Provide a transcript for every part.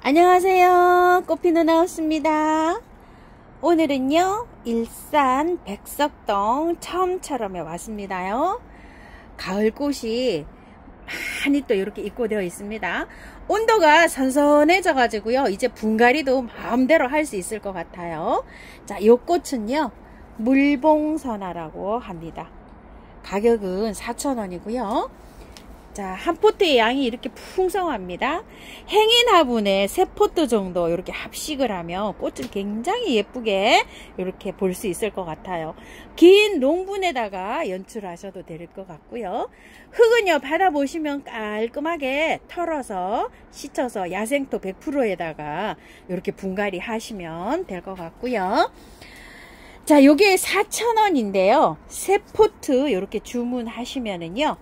안녕하세요. 꽃피누 나왔습니다. 오늘은요 일산 백석동 처음처럼에 왔습니다요. 가을꽃이 많이 또 이렇게 입고되어 있습니다. 온도가 선선해져 가지고요 이제 분갈이도 마음대로 할 수 있을 것 같아요. 자, 요 꽃은요 물봉선화라고 합니다. 가격은 4,000원이고요 자, 한 포트의 양이 이렇게 풍성합니다. 행인 화분에 3포트 정도 이렇게 합식을 하면 꽃을 굉장히 예쁘게 이렇게 볼 수 있을 것 같아요. 긴 롱분에다가 연출하셔도 될 것 같고요. 흙은요 받아보시면 깔끔하게 털어서 씻어서 야생토 100%에다가 이렇게 분갈이 하시면 될 것 같고요. 자, 요게 4,000원인데요 3포트 이렇게 주문하시면은요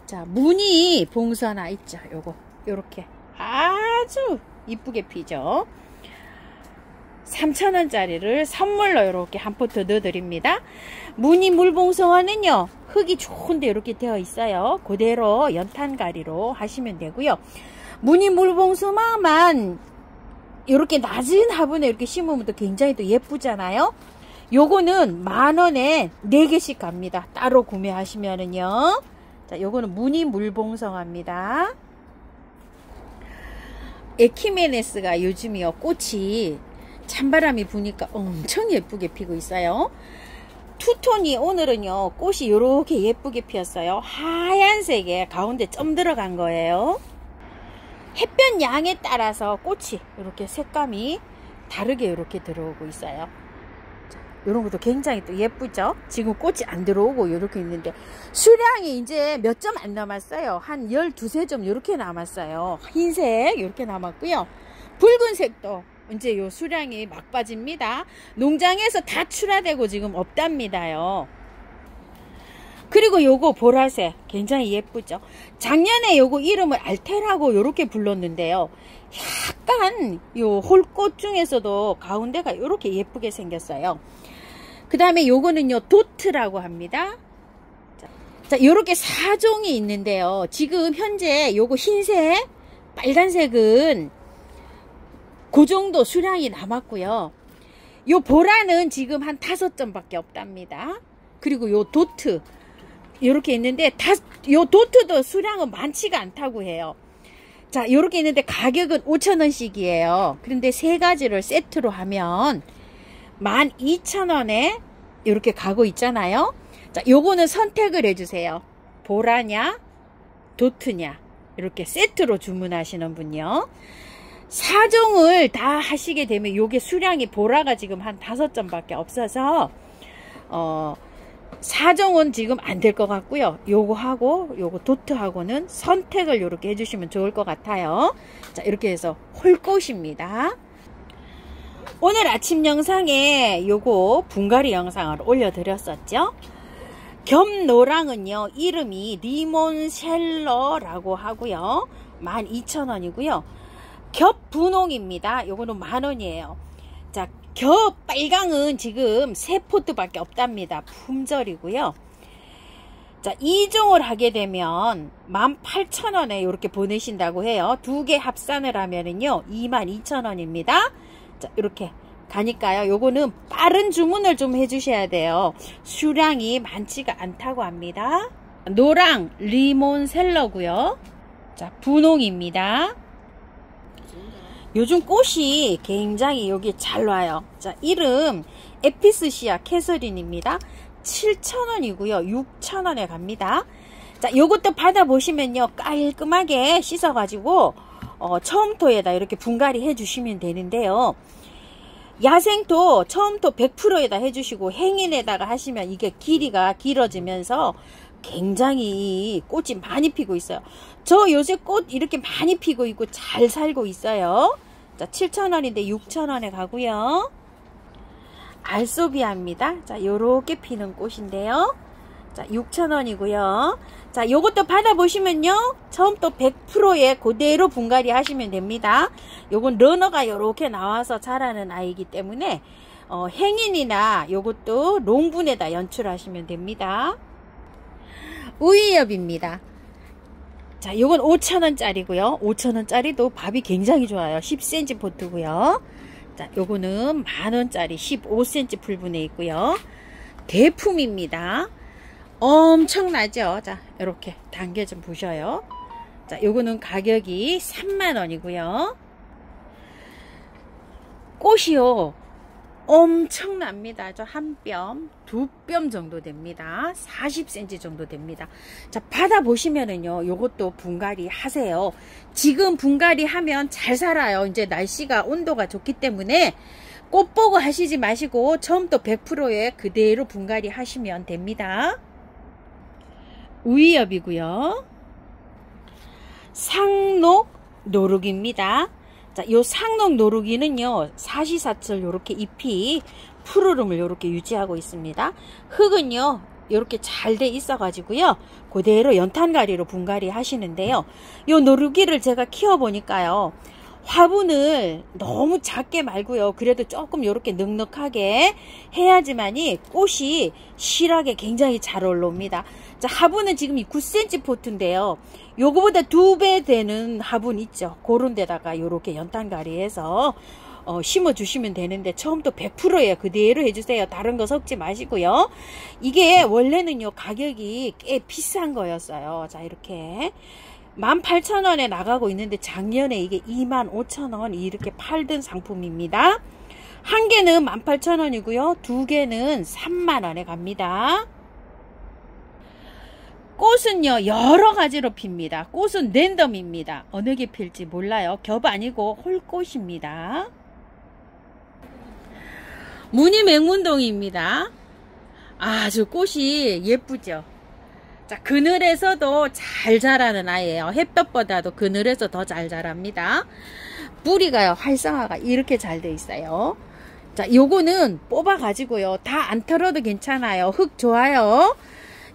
자, 무늬 봉선화 있죠. 요거 요렇게 아주 이쁘게 피죠. 3,000원짜리를 선물로 이렇게 한 포트 넣어드립니다. 무늬 물봉선화는요 흙이 좋은데 이렇게 되어 있어요. 그대로 연탄가리로 하시면 되고요. 무늬 물봉선화만 이렇게 낮은 화분에 이렇게 심으면 또 굉장히 또 예쁘잖아요. 요거는 10,000원에 4개씩 갑니다. 따로 구매하시면은요. 자, 요거는 무늬 물봉선화입니다. 에키메네스가 요즘이요 꽃이 찬바람이 부니까 엄청 예쁘게 피고 있어요. 투톤이 오늘은요 꽃이 요렇게 예쁘게 피었어요. 하얀색에 가운데 점 들어간 거예요. 햇볕 양에 따라서 꽃이 이렇게 색감이 다르게 이렇게 들어오고 있어요. 이런 것도 굉장히 또 예쁘죠. 지금 꽃이 안 들어오고 이렇게 있는데 수량이 이제 몇 점 안 남았어요. 한 12세 점 이렇게 남았어요. 흰색 이렇게 남았고요. 붉은색도 이제 요 수량이 막 빠집니다. 농장에서 다 출하되고 지금 없답니다요. 그리고 요거 보라색 굉장히 예쁘죠. 작년에 요거 이름을 알테라고 요렇게 불렀는데요. 약간 요 홀꽃 중에서도 가운데가 요렇게 예쁘게 생겼어요. 그 다음에 요거는요 도트라고 합니다. 자, 요렇게 4종이 있는데요. 지금 현재 요거 흰색, 빨간색은 그 정도 수량이 남았고요. 요 보라는 지금 한 5점 밖에 없답니다. 그리고 요 도트 요렇게 있는데 요 도트도 수량은 많지가 않다고 해요. 자, 요렇게 있는데 가격은 5,000원씩이에요. 그런데 3가지를 세트로 하면 12,000원에 이렇게 가고 있잖아요. 자, 요거는 선택을 해주세요. 보라냐, 도트냐, 이렇게 세트로 주문하시는 분요. 4종을 다 하시게 되면 요게 수량이 보라가 지금 한 5점 밖에 없어서 4종은 지금 안 될 것 같고요. 요거하고 요거 도트하고는 선택을 이렇게 해주시면 좋을 것 같아요. 자, 이렇게 해서 홀꽃입니다. 오늘 아침 영상에 요거 분갈이 영상을 올려드렸었죠. 겹노랑은요 이름이 리몬셀러라고 하고요 12,000원이고요 겹분홍입니다. 요거는 10,000원이에요 자, 겹 빨강은 지금 3포트 밖에 없답니다. 품절이고요. 자, 2종을 하게 되면 18,000원에 이렇게 보내신다고 해요. 2개 합산을 하면은요 22,000원입니다. 자, 이렇게 가니까요. 요거는 빠른 주문을 좀 해주셔야 돼요. 수량이 많지가 않다고 합니다. 노랑 리몬셀러고요. 자, 분홍입니다. 요즘 꽃이 굉장히 여기 잘 와요. 자, 이름 에피스시아 캐서린입니다. 7,000원이고요. 6,000원에 갑니다. 자, 요것도 받아보시면요. 깔끔하게 씻어가지고 처음토에다 이렇게 분갈이 해주시면 되는데요. 야생토 처음토 100%에다 해주시고 행인에다가 하시면 이게 길이가 길어지면서 굉장히 꽃이 많이 피고 있어요. 저 요새 꽃 이렇게 많이 피고 있고 잘 살고 있어요. 자, 7,000원인데 6,000원에 가고요. 알소비아입니다. 자, 요렇게 피는 꽃인데요. 자, 6,000원이고요. 자, 요것도 받아보시면요. 처음부터 100%에 그대로 분갈이 하시면 됩니다. 요건 러너가 요렇게 나와서 자라는 아이이기 때문에 행인이나 요것도 롱분에다 연출하시면 됩니다. 우이엽입니다. 자, 요건 5,000원짜리고요. 5,000원짜리도 밥이 굉장히 좋아요. 10cm 포트고요. 자, 요거는 만원짜리 15cm 풀분에 있고요. 대품입니다. 엄청나죠? 자, 이렇게 단계 좀 보셔요. 자, 요거는 가격이 3만원이고요. 꽃이요. 엄청납니다. 저 한 뼘, 두 뼘 정도 됩니다. 40cm 정도 됩니다. 자, 받아보시면은요, 요것도 분갈이 하세요. 지금 분갈이 하면 잘 살아요. 이제 날씨가 온도가 좋기 때문에 꽃 보고 하시지 마시고 처음부터 100%에 그대로 분갈이 하시면 됩니다. 우이엽이고요. 상록 노루기입니다. 자, 요 상록 노루기는요, 사시사철 요렇게 잎이 푸르름을 요렇게 유지하고 있습니다. 흙은요, 요렇게 잘 돼 있어 가지고요, 그대로 연탄가리로 분갈이 하시는데요. 요 노루기를 제가 키워 보니까요, 화분을 너무 작게 말고요, 그래도 조금 요렇게 넉넉하게 해야지만이 꽃이 실하게 굉장히 잘 올라옵니다. 자, 화분은 지금 이 9cm 포트인데요, 요거보다 2배 되는 화분 있죠. 그런 데다가 요렇게 연탄가리해서 심어 주시면 되는데, 처음부터 100%에 그대로 해주세요. 다른 거 섞지 마시고요. 이게 원래는요, 가격이 꽤 비싼 거였어요. 자, 이렇게 18,000원에 나가고 있는데 작년에 이게 25,000원 이렇게 팔던 상품입니다. 한 개는 18,000원이고요. 두 개는 3만원에 갑니다. 꽃은요, 여러 가지로 핍니다. 꽃은 랜덤입니다. 어느 게 필지 몰라요. 겹 아니고 홀꽃입니다. 무늬 맹문동입니다. 아주 꽃이 예쁘죠. 자, 그늘에서도 잘 자라는 아이예요. 햇볕보다도 그늘에서 더 잘 자랍니다. 뿌리가요, 활성화가 이렇게 잘 돼 있어요. 자, 요거는 뽑아 가지고요, 다 안 털어도 괜찮아요. 흙 좋아요.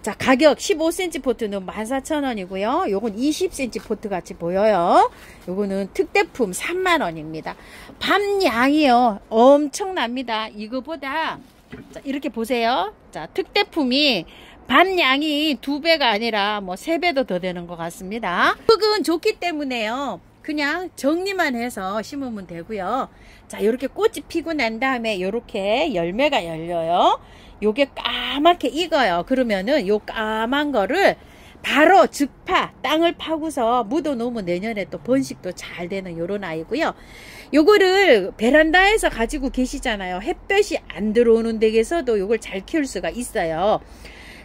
자, 가격 15cm 포트는 14,000원이고요. 요건 20cm 포트 같이 보여요. 요거는 특대품 3만원입니다. 밤양이요, 엄청납니다. 이거보다, 자, 이렇게 보세요. 자, 특대품이 밤양이 2배가 아니라 뭐 3배도 더 되는 것 같습니다. 흙은 좋기 때문에요, 그냥 정리만 해서 심으면 되고요. 자, 이렇게 꽃이 피고 난 다음에 이렇게 열매가 열려요. 요게 까맣게 익어요. 그러면은 요 까만 거를 바로 즉파 땅을 파고서 묻어 놓으면 내년에 또 번식도 잘 되는 요런 아이고요. 요거를 베란다에서 가지고 계시잖아요. 햇볕이 안 들어오는 댁에서도 요걸 잘 키울 수가 있어요.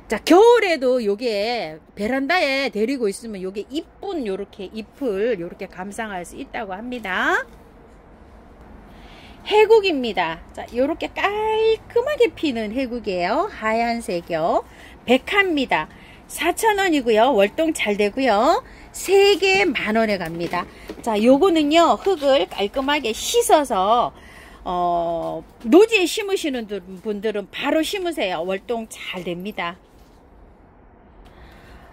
자, 겨울에도 요게 베란다에 데리고 있으면 요게 이쁜 요렇게 잎을 요렇게 감상할 수 있다고 합니다. 해국입니다. 자, 요렇게 깔끔하게 피는 해국이에요. 하얀색이요. 백합니다. 4,000원이고요. 월동 잘 되고요. 3개 만원에 갑니다. 자, 요거는요, 흙을 깔끔하게 씻어서 노지에 심으시는 분들은 바로 심으세요. 월동 잘 됩니다.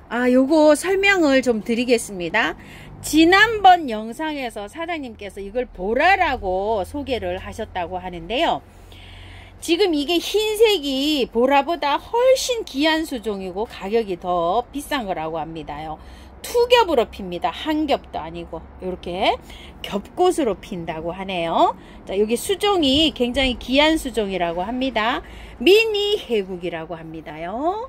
아, 요거 설명을 좀 드리겠습니다. 지난번 영상에서 사장님께서 이걸 보라라고 소개를 하셨다고 하는데요. 지금 이게 흰색이 보라보다 훨씬 귀한 수종이고 가격이 더 비싼 거라고 합니다요. 투겹으로 핍니다. 한 겹도 아니고 이렇게 겹꽃으로 핀다고 하네요. 자, 여기 수종이 굉장히 귀한 수종이라고 합니다. 미니 해국이라고 합니다요.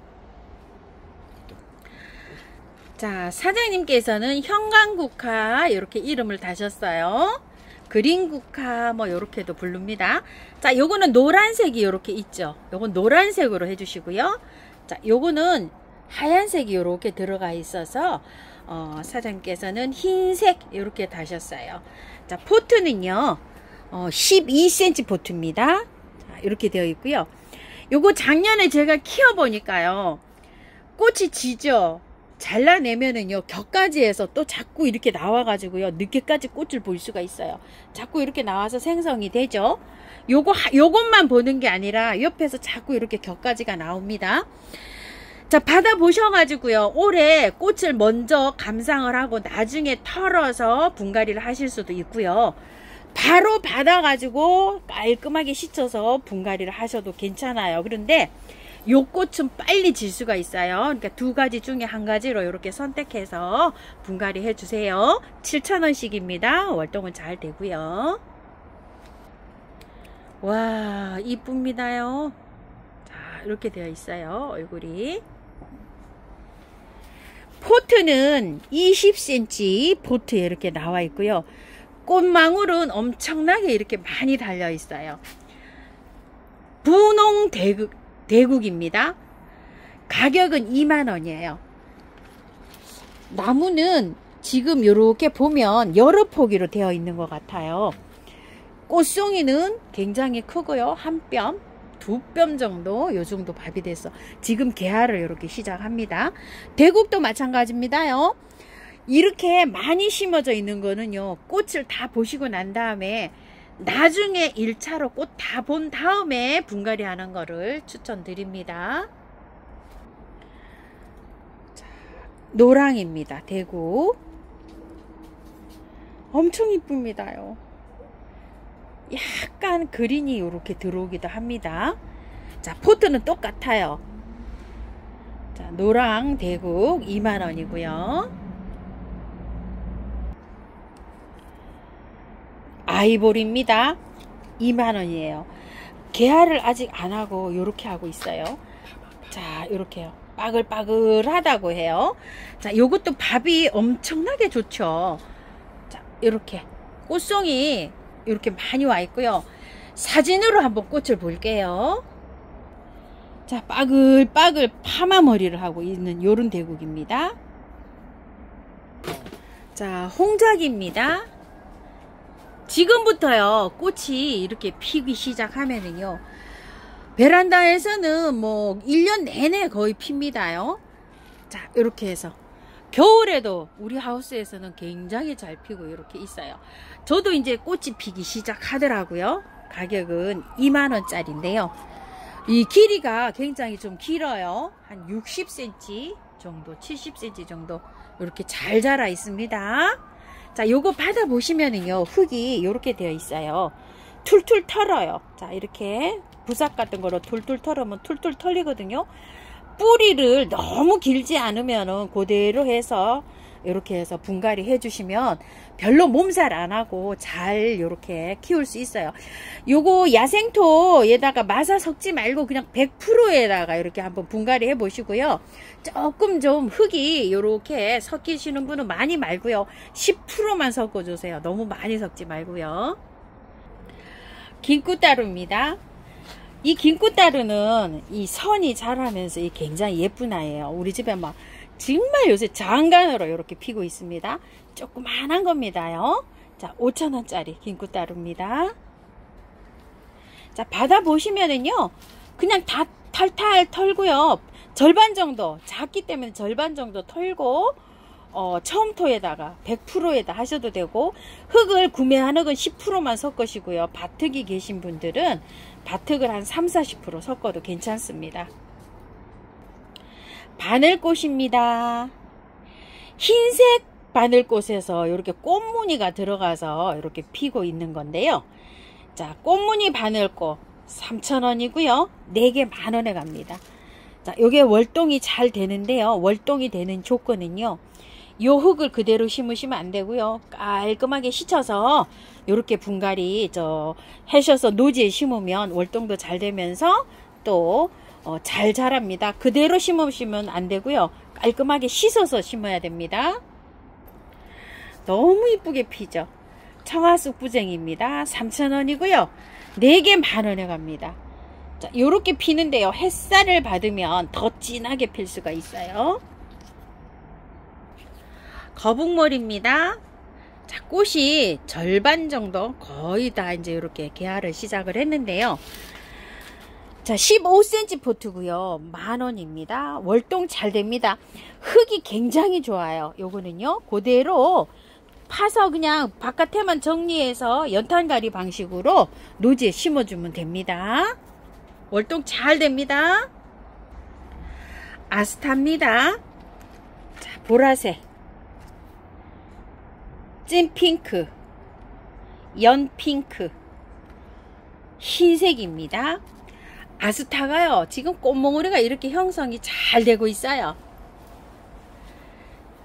자, 사장님께서는 형광국화 이렇게 이름을 다셨어요. 그린국화 뭐 이렇게도 부릅니다. 자, 요거는 노란색이 이렇게 있죠. 요건 노란색으로 해주시고요. 자, 요거는 하얀색이 이렇게 들어가 있어서 사장님께서는 흰색 이렇게 다셨어요. 자, 포트는요 12cm 포트입니다. 자, 이렇게 되어 있고요. 요거 작년에 제가 키워 보니까요, 꽃이 지죠. 잘라내면은요, 격가지에서 또 자꾸 이렇게 나와가지고요, 늦게까지 꽃을 볼 수가 있어요. 자꾸 이렇게 나와서 생성이 되죠. 요것만 보는 게 아니라 옆에서 자꾸 이렇게 격가지가 나옵니다. 자, 받아보셔가지고요, 올해 꽃을 먼저 감상을 하고 나중에 털어서 분갈이를 하실 수도 있고요. 바로 받아가지고 깔끔하게 씻어서 분갈이를 하셔도 괜찮아요. 그런데 요 꽃은 빨리 질 수가 있어요. 그러니까 두 가지 중에 한 가지로 이렇게 선택해서 분갈이 해주세요. 7,000원씩입니다. 월동은 잘 되고요. 와, 이쁩니다요. 자, 이렇게 되어 있어요. 얼굴이. 포트는 20cm 포트에 이렇게 나와 있고요. 꽃망울은 엄청나게 이렇게 많이 달려 있어요. 분홍 대국입니다. 가격은 2만원이에요. 나무는 지금 이렇게 보면 여러 포기로 되어 있는 것 같아요. 꽃송이는 굉장히 크고요. 한 뼘, 두 뼘 정도, 요 정도 밥이 돼서 지금 개화를 이렇게 시작합니다. 대국도 마찬가지입니다요. 이렇게 많이 심어져 있는 거는요, 꽃을 다 보시고 난 다음에 나중에 1차로 꽃 다 본 다음에 분갈이 하는 거를 추천드립니다. 자, 노랑입니다. 대국. 엄청 이쁩니다요. 약간 그린이 이렇게 들어오기도 합니다. 자, 포트는 똑같아요. 자, 노랑 대국 2만원이고요. 아이보리입니다. 2만원이에요. 개화를 아직 안하고 요렇게 하고 있어요. 자, 요렇게요. 빠글빠글하다고 해요. 자, 요것도 밥이 엄청나게 좋죠. 자, 요렇게 꽃송이 이렇게 많이 와 있고요. 사진으로 한번 꽃을 볼게요. 자, 빠글빠글 파마머리를 하고 있는 요런 대국입니다. 자, 홍작입니다. 지금부터요, 꽃이 이렇게 피기 시작하면은요, 베란다에서는 뭐 1년 내내 거의 핍니다요. 자, 이렇게 해서 겨울에도 우리 하우스에서는 굉장히 잘 피고 이렇게 있어요. 저도 이제 꽃이 피기 시작하더라고요. 가격은 2만원짜리인데요. 이 길이가 굉장히 좀 길어요. 한 60cm 정도, 70cm 정도 이렇게 잘 자라 있습니다. 자, 요거 받아보시면은요, 흙이 이렇게 되어 있어요. 툴툴 털어요. 자, 이렇게 부삭 같은 거로 툴툴 털으면 툴툴 털리거든요. 뿌리를 너무 길지 않으면은 그대로 해서 이렇게 해서 분갈이 해주시면 별로 몸살 안 하고 잘 이렇게 키울 수 있어요. 요거 야생토에다가 마사 섞지 말고 그냥 100%에다가 이렇게 한번 분갈이 해 보시고요. 조금 좀 흙이 이렇게 섞이시는 분은 많이 말고요. 10%만 섞어 주세요. 너무 많이 섞지 말고요. 긴꽃다루입니다. 이 긴꽃다루는 이 선이 자라면서 이 굉장히 예쁜 아이예요. 우리 집에 막 정말 요새 장관으로 이렇게 피고 있습니다. 조그만한 겁니다요. 자, 5,000원짜리 긴꽃다루입니다. 자, 받아보시면은요, 그냥 다 탈탈 털고요. 절반 정도, 작기 때문에 절반 정도 털고, 처음토에다가 100%에다 하셔도 되고, 흙을 구매한 흙은 10%만 섞으시고요. 밭흙이 계신 분들은 밭흙을 한 30-40% 섞어도 괜찮습니다. 바늘꽃입니다. 흰색 바늘꽃에서 이렇게 꽃무늬가 들어가서 이렇게 피고 있는 건데요. 자, 꽃무늬 바늘꽃 3,000원이고요. 4개 만원에 갑니다. 자, 요게 월동이 잘 되는데요. 월동이 되는 조건은요, 요 흙을 그대로 심으시면 안 되고요. 깔끔하게 씻어서 요렇게 분갈이 하셔서 노지에 심으면 월동도 잘 되면서 또 잘 자랍니다. 그대로 심으시면 안 되고요. 깔끔하게 씻어서 심어야 됩니다. 너무 이쁘게 피죠. 청하숙 부쟁입니다. 3,000원이고요. 4개 만원에 갑니다. 자, 요렇게 피는데요. 햇살을 받으면 더 진하게 필 수가 있어요. 거북머리입니다. 자, 꽃이 절반 정도 거의 다 이제 이렇게 개화를 시작을 했는데요. 자, 15cm 포트고요. 만원입니다. 월동 잘 됩니다. 흙이 굉장히 좋아요. 요거는요, 그대로 파서 그냥 바깥에만 정리해서 연탄가리 방식으로 노지에 심어주면 됩니다. 월동 잘 됩니다. 아스타입니다. 자, 보라색, 찐핑크, 연핑크, 흰색입니다. 아스타가요 지금 꽃몽우리가 이렇게 형성이 잘 되고 있어요.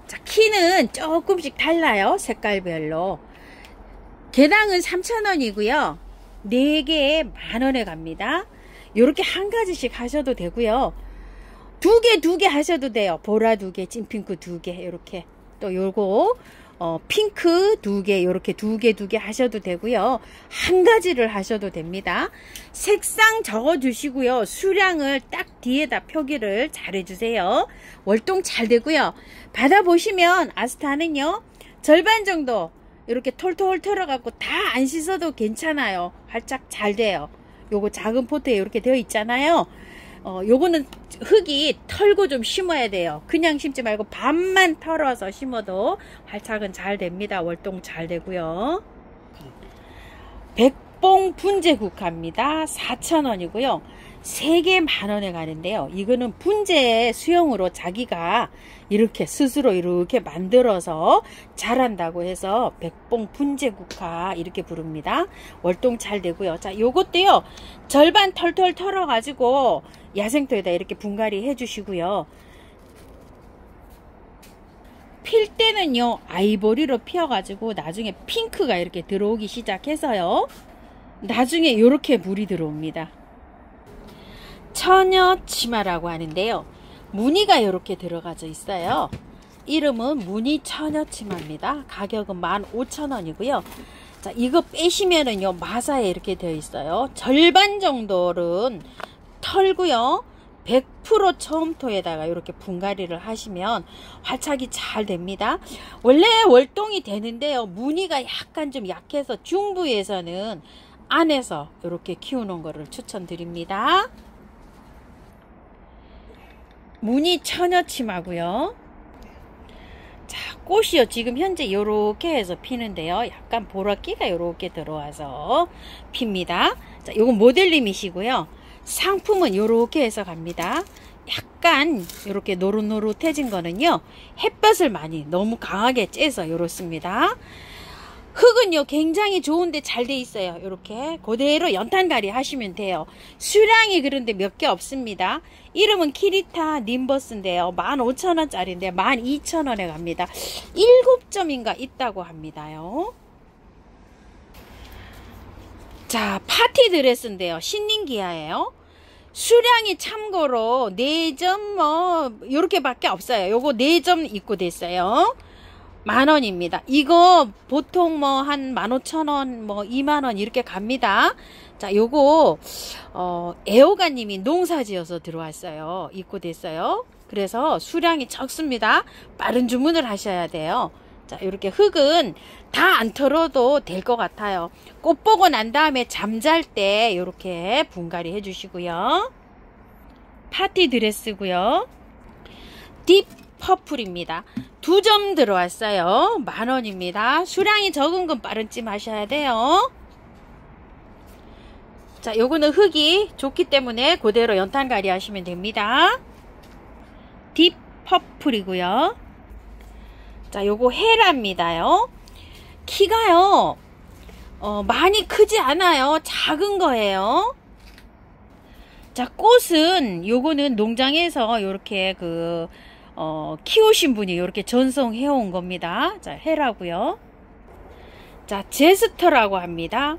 자, 키는 조금씩 달라요. 색깔별로. 개당은 3,000원이고요 4개에 만원에 갑니다. 요렇게 한 가지씩 하셔도 되고요, 두 개 하셔도 돼요. 보라 2개, 찐핑크 2개, 요렇게. 또 요거 핑크 2개, 요렇게 2개 하셔도 되고요, 한 가지를 하셔도 됩니다. 색상 적어 주시고요, 수량을 딱 뒤에다 표기를 잘 해주세요. 월동 잘 되고요. 받아보시면 아스타는요 절반 정도 이렇게 톨톨 털어갖고 다 안 씻어도 괜찮아요. 활짝 잘 돼요. 요거 작은 포트에 이렇게 되어 있잖아요. 요거는 흙이 털고 좀 심어야 돼요. 그냥 심지 말고 반만 털어서 심어도 활착은 잘 됩니다. 월동 잘 되고요. 백봉 분재국화입니다. 4,000원이고요 3개 만원에 가는데요, 이거는 분재 수용으로 자기가 이렇게 스스로 이렇게 만들어서 자란다고 해서 백봉 분재국화 이렇게 부릅니다. 월동 잘 되고요. 자, 요것도요 절반 털털 털어 가지고 야생토에다 이렇게 분갈이 해 주시고요, 필 때는요 아이보리로 피어 가지고 나중에 핑크가 이렇게 들어오기 시작해서요 나중에 이렇게 물이 들어옵니다. 처녀치마라고 하는데요, 무늬가 이렇게 들어가져 있어요. 이름은 무늬 처녀치마입니다. 가격은 15,000원이고요 자, 이거 빼시면은요 마사에 이렇게 되어 있어요. 절반 정도는 털고요 100% 처음토에다가 이렇게 분갈이를 하시면 활착이 잘 됩니다. 원래 월동이 되는데요, 무늬가 약간 좀 약해서 중부에서는 안에서 이렇게 키우는 거를 추천드립니다. 무늬 처녀치마고요. 자, 꽃이요 지금 현재 이렇게 해서 피는데요, 약간 보라기가 이렇게 들어와서 핍니다. 자, 요건 모델님이시고요, 상품은 이렇게 해서 갑니다. 약간 이렇게 노릇노릇해진 거는요 햇볕을 많이 너무 강하게 쬐서 이렇습니다. 흙은요 굉장히 좋은데 잘 돼 있어요. 이렇게 그대로 연탄갈이 하시면 돼요. 수량이 그런데 몇 개 없습니다. 이름은 키리타 님버스인데요 15,000원짜리인데 12,000원에 갑니다. 7점인가 있다고 합니다요. 자, 파티 드레스인데요, 신nin기아예요. 수량이 참고로 4점 뭐 요렇게 밖에 없어요. 요거 4점 입고 됐어요. 만원입니다. 이거 보통 뭐 한 15,000원 뭐 2만원 이렇게 갑니다. 자, 요거 애호가님이 농사지어서 들어왔어요. 입고 됐어요. 그래서 수량이 적습니다. 빠른 주문을 하셔야 돼요. 자, 이렇게 흙은 다 안 털어도 될 것 같아요. 꽃 보고 난 다음에 잠잘 때 이렇게 분갈이 해 주시고요. 파티 드레스고요. 딥 퍼플입니다. 2점 들어왔어요. 만원입니다. 수량이 적은 건 빠른 찜 하셔야 돼요. 자, 요거는 흙이 좋기 때문에 그대로 연탄갈이 하시면 됩니다. 딥 퍼플이고요. 자, 요거 헤라입니다요. 키가요 많이 크지 않아요. 작은 거예요. 자, 꽃은 요거는 농장에서 요렇게 키우신 분이 요렇게 전송해 온 겁니다. 자, 헤라고요. 자, 제스터라고 합니다.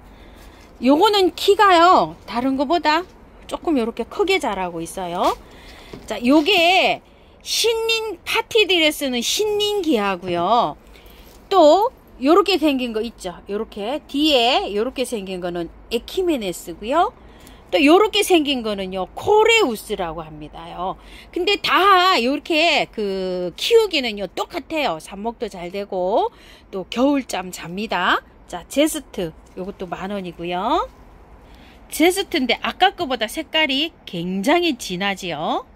요거는 키가요 다른 거보다 조금 요렇게 크게 자라고 있어요. 자, 요게 파티 드레스는 신nin기하고요. 또 요렇게 생긴 거 있죠. 요렇게 뒤에 요렇게 생긴 거는 에키메네스고요. 또 요렇게 생긴 거는요 코레우스라고 합니다요. 근데 다 요렇게 키우기는요 똑같아요. 삽목도 잘 되고 또 겨울잠 잡니다. 자, 제스트 요것도 만원이고요. 제스트인데 아까 거보다 색깔이 굉장히 진하지요.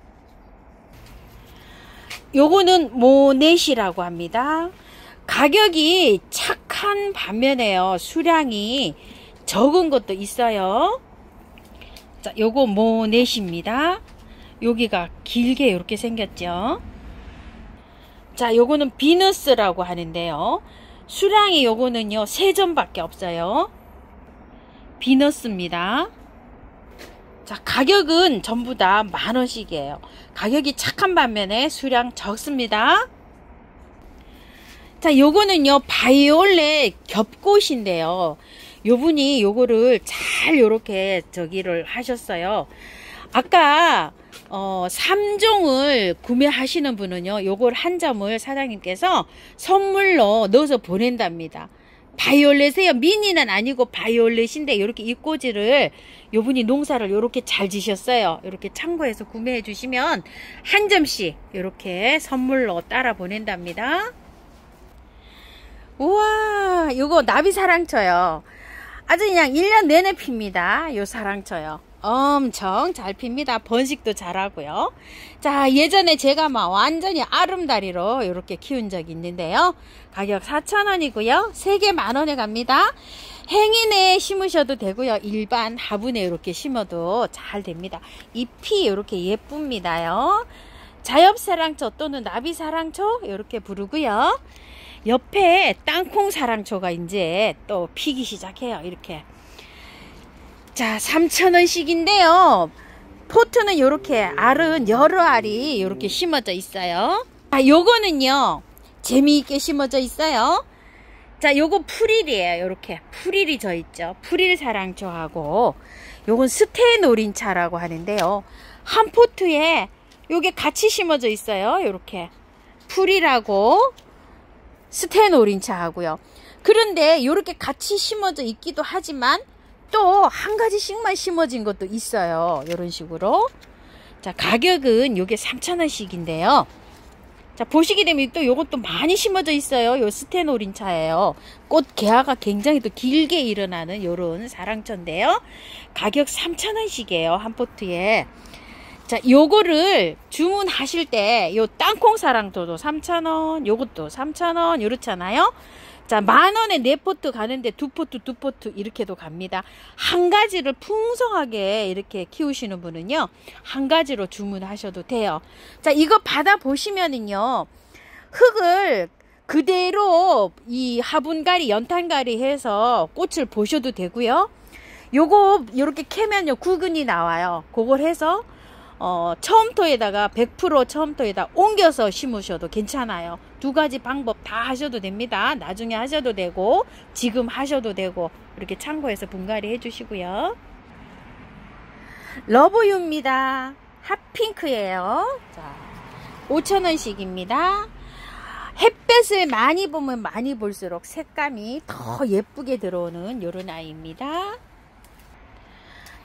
요거는 모넷이라고 합니다. 가격이 착한 반면에요 수량이 적은 것도 있어요. 자, 요거 모넷입니다. 여기가 길게 이렇게 생겼죠. 자, 요거는 비너스라고 하는데요, 수량이 요거는요 3점밖에 없어요. 비너스입니다. 자, 가격은 전부 다 10,000원씩이에요. 가격이 착한 반면에 수량 적습니다. 자, 요거는요 바이올렛 겹꽃인데요. 요분이 요거를 잘 요렇게 저기를 하셨어요. 아까 3종을 구매하시는 분은요 요걸 한 점을 사장님께서 선물로 넣어서 보낸답니다. 바이올렛이에요. 미니는 아니고 바이올렛인데 요렇게 잎꽂이를 요분이 농사를 요렇게 잘 지셨어요. 요렇게 참고해서 구매해 주시면 한 점씩 요렇게 선물로 따라 보낸답니다. 우와, 요거 나비사랑초요. 아주 그냥 1년 내내 핍니다. 요 사랑초요. 엄청 잘 핍니다. 번식도 잘하고요. 자, 예전에 제가 막 완전히 아름다리로 이렇게 키운 적이 있는데요. 가격 4,000원이고요. 3개 10,000원에 갑니다. 행인에 심으셔도 되고요. 일반 화분에 이렇게 심어도 잘 됩니다. 잎이 이렇게 예쁩니다요. 자엽사랑초 또는 나비사랑초 이렇게 부르고요. 옆에 땅콩사랑초가 이제 또 피기 시작해요. 이렇게. 자, 3,000원씩인데요. 포트는 이렇게 알은 여러 알이 이렇게 심어져 있어요. 자, 요거는요 재미있게 심어져 있어요. 자, 요거 풀일이에요. 이렇게 풀일이 져 있죠. 풀일 사랑초하고 요건 스테노린차라고 하는데요. 한 포트에 요게 같이 심어져 있어요. 이렇게 풀일하고 스테노린차 하고요. 그런데 이렇게 같이 심어져 있기도 하지만 또 한 가지씩만 심어진 것도 있어요. 이런 식으로. 자, 가격은 요게 3,000원씩인데요. 자, 보시게 되면 또 요것도 많이 심어져 있어요. 요 스테노린차예요. 꽃 개화가 굉장히 또 길게 일어나는 요런 사랑초인데요. 가격 3,000원씩이에요. 한 포트에. 자, 요거를 주문하실 때 요 땅콩 사랑초도 3,000원, 요것도 3,000원 이렇잖아요. 자, 10,000원에 4포트 가는데 2포트 이렇게도 갑니다. 한 가지를 풍성하게 이렇게 키우시는 분은요 한 가지로 주문하셔도 돼요. 자, 이거 받아 보시면은요 흙을 그대로 이 화분가리 연탄가리 해서 꽃을 보셔도 되고요. 요거 요렇게 캐면요 구근이 나와요. 그걸 해서 처음토에다가 100% 처음토에다 옮겨서 심으셔도 괜찮아요. 두 가지 방법 다 하셔도 됩니다. 나중에 하셔도 되고 지금 하셔도 되고 이렇게 참고해서 분갈이 해주시고요. 러브유입니다. 핫핑크예요. 자, 5,000원씩입니다. 햇볕을 많이 보면 많이 볼수록 색감이 더 예쁘게 들어오는 요런 아이입니다.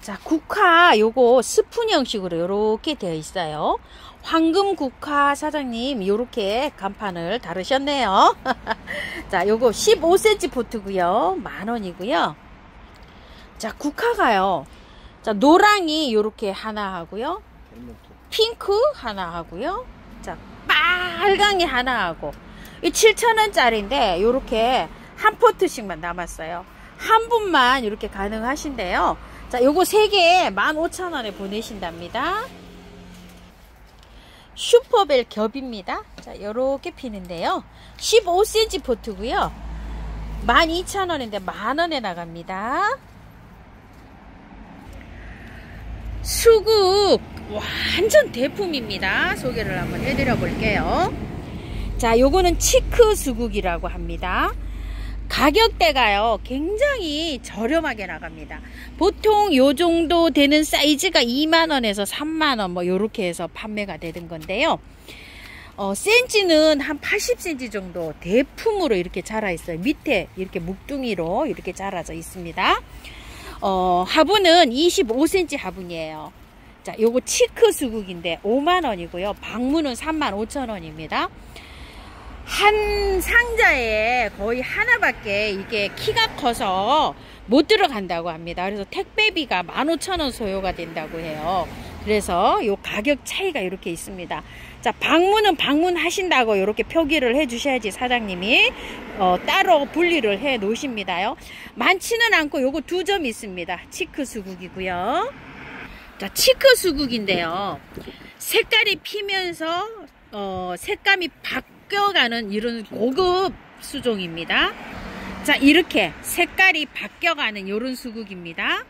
자, 국화 요거 스푼 형식으로 요렇게 되어 있어요. 황금 국화 사장님 요렇게 간판을 다루셨네요. 자, 요거 15cm 포트고요. 10,000원이고요. 자, 국화가요. 자, 노랑이 요렇게 하나 하고요. 핑크 하나 하고요. 자, 빨강이 하나 하고. 이 7,000원짜리인데 요렇게 한 포트씩만 남았어요. 한 분만 이렇게 가능하신데요. 자, 요거 3개 15,000원에 보내신답니다. 슈퍼벨 겹입니다. 자, 요렇게 피는데요. 15cm 포트고요. 12,000원인데 10,000원에 나갑니다. 수국 완전 대품입니다. 소개를 한번 해드려 볼게요. 자, 요거는 치크 수국이라고 합니다. 가격대가요 굉장히 저렴하게 나갑니다. 보통 요 정도 되는 사이즈가 20,000원에서 30,000원 뭐 요렇게 해서 판매가 되는 건데요. 센치는 한 80cm 정도 대품으로 이렇게 자라 있어요. 밑에 이렇게 묵둥이로 이렇게 자라져 있습니다. 화분은 25cm 화분이에요. 자, 요거 치크 수국인데 50,000원이고요. 방문은 35,000원입니다. 한 상자에 거의 하나밖에 이게 키가 커서 못 들어간다고 합니다. 그래서 택배비가 15,000원 소요가 된다고 해요. 그래서 요 가격 차이가 이렇게 있습니다. 자, 방문은 방문하신다고 이렇게 표기를 해 주셔야지 사장님이 따로 분리를 해 놓으십니다요. 많지는 않고 요거 2점 있습니다. 치크 수국이고요. 자, 치크 수국인데요. 색깔이 피면서 색감이 바뀌어가는 이런 고급 수종입니다. 자, 이렇게 색깔이 바뀌어가는 이런 수국입니다.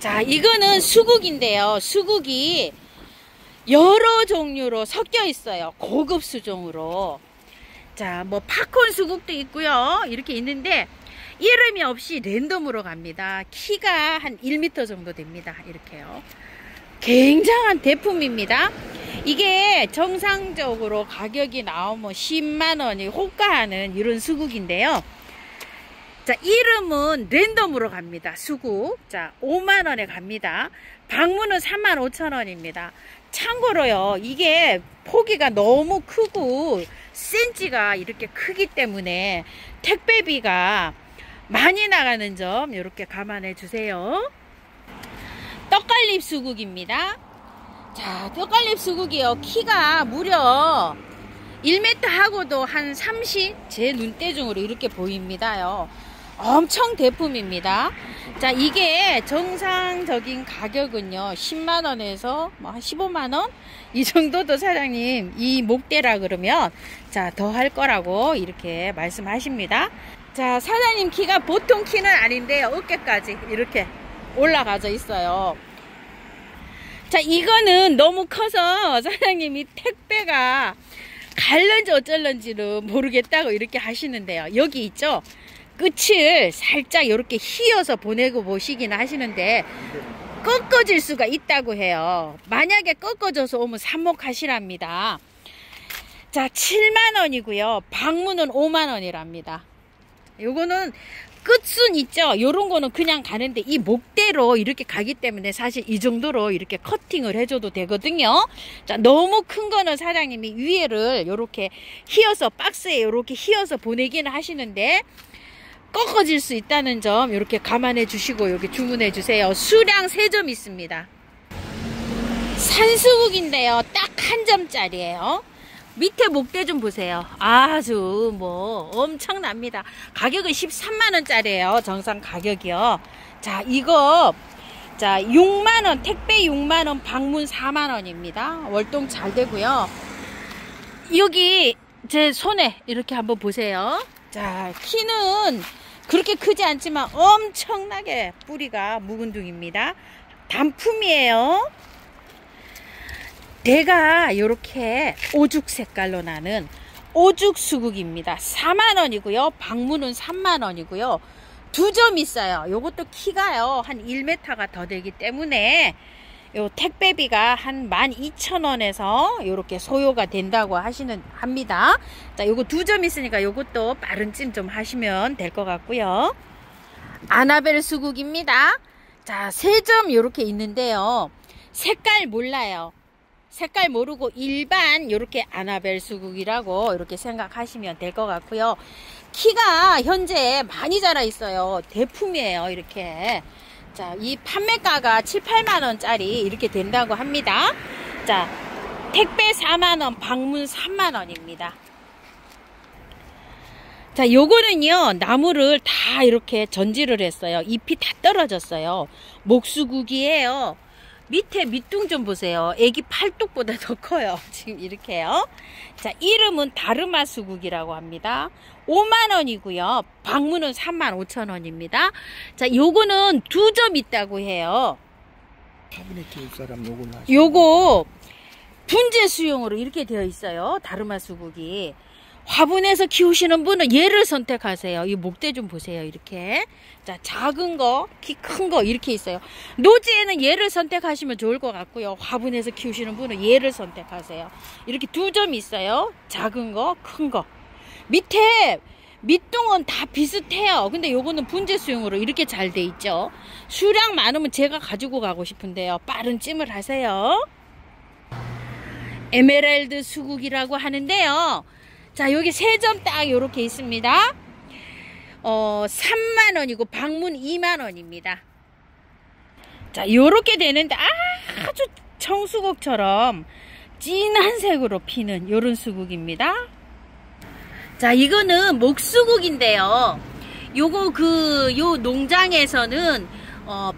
자, 이거는 수국인데요. 수국이 여러 종류로 섞여 있어요. 고급 수종으로. 자, 뭐 팝콘 수국도 있고요. 이렇게 있는데 이름이 없이 랜덤으로 갑니다. 키가 한 1m 정도 됩니다. 이렇게요. 굉장한 대품입니다. 이게 정상적으로 가격이 나오면 10만원이 호가하는 이런 수국인데요. 자, 이름은 랜덤으로 갑니다. 수국. 자, 5만원에 갑니다. 방문은 35,000원입니다. 참고로요, 이게 포기가 너무 크고 센치가 이렇게 크기 때문에 택배비가 많이 나가는 점 이렇게 감안해 주세요. 떡갈립 수국입니다. 자, 떡갈립 수국이요, 키가 무려 1m 하고도 한 30, 제 눈대중으로 이렇게 보입니다요. 엄청 대품입니다. 자, 이게 정상적인 가격은요 10만원에서 뭐 한 15만원 이 정도도 사장님 이 목대라 그러면 자, 더 할 거라고 이렇게 말씀하십니다. 자, 사장님 키가 보통 키는 아닌데요, 어깨까지 이렇게 올라가져 있어요. 자, 이거는 너무 커서 사장님이 택배가 갈런지 어쩔런지는 모르겠다고 이렇게 하시는데요, 여기 있죠, 끝을 살짝 이렇게 휘어서 보내고 보시기는 하시는데 꺾어질 수가 있다고 해요. 만약에 꺾어져서 오면 삽목하시랍니다. 자, 7만원이고요 방문은 5만원이랍니다 요거는 끝순 있죠, 요런 거는 그냥 가는데 이 목대로 이렇게 가기 때문에 사실 이 정도로 이렇게 커팅을 해줘도 되거든요. 자, 너무 큰 거는 사장님이 위에를 요렇게 휘어서 박스에 요렇게 휘어서 보내기는 하시는데 꺾어질 수 있다는 점 이렇게 감안해 주시고 여기 주문해 주세요. 수량 3점 있습니다. 산수국인데요, 딱 한 점짜리예요. 밑에 목대 좀 보세요. 아주 뭐 엄청납니다. 가격은 13만원짜리예요. 정상 가격이요. 자, 이거 자 6만원, 택배 6만원, 방문 4만원입니다 월동 잘 되고요. 여기 제 손에 이렇게 한번 보세요. 자, 키는 그렇게 크지 않지만 엄청나게 뿌리가 묵은둥입니다. 단품이에요. 대가 이렇게 오죽 색깔로 나는 오죽 수국입니다. 4만원이고요 방문은 3만원이고요 2점 있어요. 요것도 키가요 한 1m가 더 되기 때문에 요 택배비가 한 12,000원에서 요렇게 소요가 된다고 합니다. 자, 요거 2점 있으니까 요것도 빠른 찜 좀 하시면 될 것 같고요. 아나벨 수국입니다. 자, 3점 요렇게 있는데요, 색깔 몰라요. 색깔 모르고 일반 요렇게 아나벨 수국이라고 이렇게 생각하시면 될 것 같고요. 키가 현재 많이 자라 있어요. 대품이에요. 이렇게. 자, 이 판매가가 7, 8만원짜리 이렇게 된다고 합니다. 자, 택배 4만원, 방문 3만원입니다. 자, 요거는요, 나무를 다 이렇게 전지를 했어요. 잎이 다 떨어졌어요. 목수국이에요. 밑에 밑둥 좀 보세요. 애기 팔뚝보다 더 커요. 지금 이렇게요. 자, 이름은 다르마 수국이라고 합니다. 5만원이고요. 방문은 35,000원입니다. 자, 요거는 2점 있다고 해요. 화분에 키울 사람 요거 분재 수용으로 이렇게 되어 있어요. 다르마 수국이. 화분에서 키우시는 분은 얘를 선택하세요. 이 목대 좀 보세요. 이렇게. 자, 작은 거, 키 큰 거 이렇게 있어요. 노지에는 얘를 선택하시면 좋을 것 같고요. 화분에서 키우시는 분은 얘를 선택하세요. 이렇게 2점 있어요. 작은 거, 큰 거. 밑에 밑둥은 다 비슷해요. 근데 요거는 분재 수용으로 이렇게 잘 돼 있죠. 수량 많으면 제가 가지고 가고 싶은데요, 빠른 찜을 하세요. 에메랄드 수국이라고 하는데요, 자, 여기 3점 딱 요렇게 있습니다. 3만원이고 방문 2만원입니다. 자, 요렇게 되는데 아주 청수국처럼 진한 색으로 피는 요런 수국입니다. 자, 이거는 목수국인데요, 요거 요 농장에서는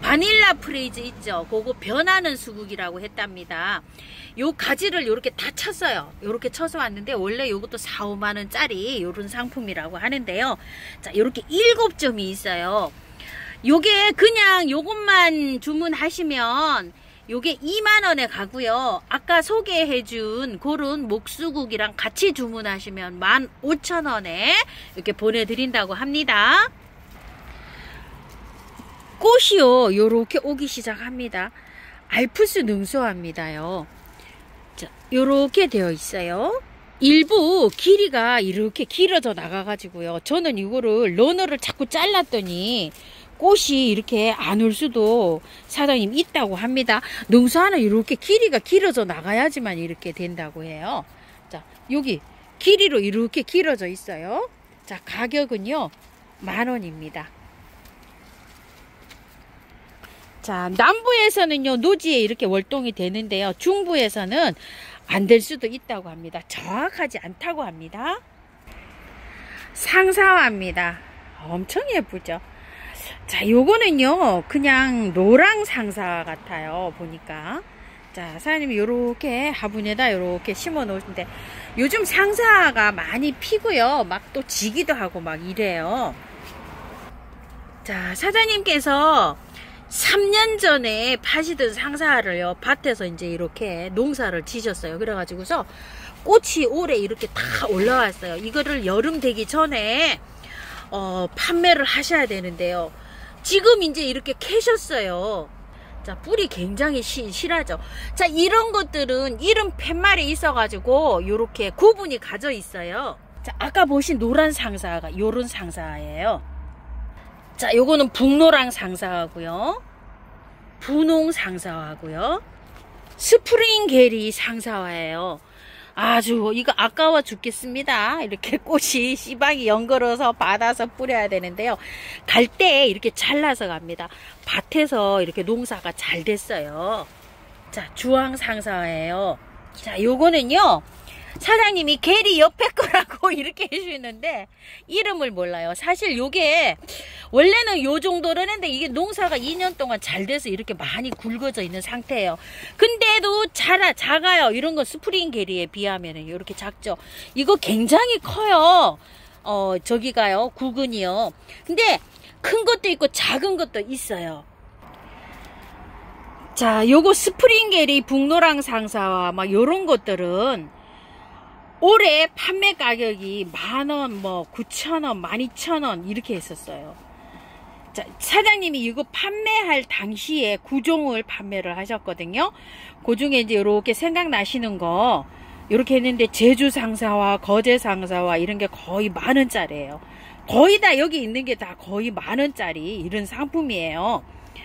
바닐라 프레이즈 있죠, 그거 변하는 수국이라고 했답니다. 요 가지를 요렇게 다 쳤어요. 요렇게 쳐서 왔는데 원래 요것도 4, 5만원짜리 요런 상품이라고 하는데요. 자, 요렇게 7점이 있어요. 요게 그냥 요것만 주문하시면 요게 2만원에 가고요. 아까 소개해준 그런 목수국이랑 같이 주문하시면 15,000원에 이렇게 보내드린다고 합니다. 꽃이요, 요렇게 오기 시작합니다. 알프스 능소합니다요. 자, 요렇게 되어 있어요. 일부 길이가 이렇게 길어져 나가가지고요. 저는 이거를 러너를 자꾸 잘랐더니 꽃이 이렇게 안 올 수도 사장님 있다고 합니다. 능소하는 이렇게 길이가 길어져 나가야지만 이렇게 된다고 해요. 자, 여기 길이로 이렇게 길어져 있어요. 자, 가격은요 10,000원입니다. 자, 남부에서는요 노지에 이렇게 월동이 되는데요, 중부에서는 안 될 수도 있다고 합니다. 정확하지 않다고 합니다. 상사화입니다. 엄청 예쁘죠. 자, 요거는요 그냥 노랑 상사 같아요, 보니까. 자, 사장님이 요렇게 화분에다 요렇게 심어 놓으신데, 요즘 상사가 많이 피고요, 막 또 지기도 하고 막 이래요. 자, 사장님께서 3년 전에 파시던 상사를요 밭에서 이제 이렇게 농사를 지셨어요. 그래가지고서 꽃이 올해 이렇게 다 올라왔어요. 이거를 여름 되기 전에 판매를 하셔야 되는데요, 지금 이제 이렇게 캐셨어요. 자, 뿌리 굉장히 실하죠. 자, 이런 것들은 이름 팻말이 있어가지고 이렇게 구분이 가져 있어요. 자, 아까 보신 노란 상사가 요런 상사예요. 자, 요거는 북노랑 상사하고요, 분홍 상사하고요, 스프링 게리 상사화예요. 아주 이거 아까워 죽겠습니다. 이렇게 꽃이 씨방이 연걸어서 받아서 뿌려야 되는데요, 갈 때 이렇게 잘라서 갑니다. 밭에서 이렇게 농사가 잘 됐어요. 자, 주황 상사예요. 자, 요거는요 사장님이 게리 옆에 거라고 이렇게 해주시는데 이름을 몰라요. 사실 요게 원래는 요 정도로 했는데 이게 농사가 2년 동안 잘 돼서 이렇게 많이 굵어져 있는 상태예요. 근데도 작아요. 이런 거 스프링 게리에 비하면 이렇게 작죠. 이거 굉장히 커요. 저기가요, 구근이요. 근데 큰 것도 있고 작은 것도 있어요. 자, 요거 스프링 게리 북노랑 상사와 막 요런 것들은 올해 판매 가격이 10,000원, 뭐 9,000원, 12,000원 이렇게 했었어요. 자, 사장님이 이거 판매할 당시에 9종을 판매를 하셨거든요. 그 중에 이제 이렇게 생각나시는 거 이렇게 했는데, 제주 상사와 거제 상사와 이런 게 거의 10,000원짜리예요. 거의 다 여기 있는 게 다 거의 10,000원짜리 이런 상품이에요.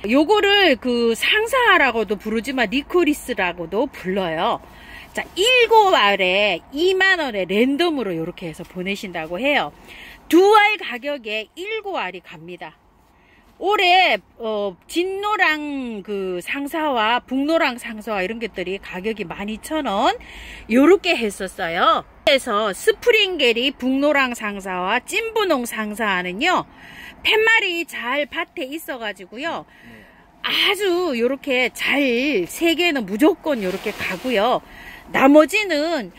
요거를 그 상사라고도 부르지만 리코리스라고도 불러요. 자, 7알에 2만원에 랜덤으로 이렇게 해서 보내신다고 해요. 2알 가격에 7알이 갑니다. 올해 진노랑 그 상사와 북노랑 상사와 이런 것들이 가격이 12,000원 요렇게 했었어요. 그래서 스프링게리 북노랑 상사와 찐분홍 상사는요 팻말이 잘 밭에 있어 가지고요 아주 요렇게 잘 3개는 무조건 요렇게 가고요, 나머지는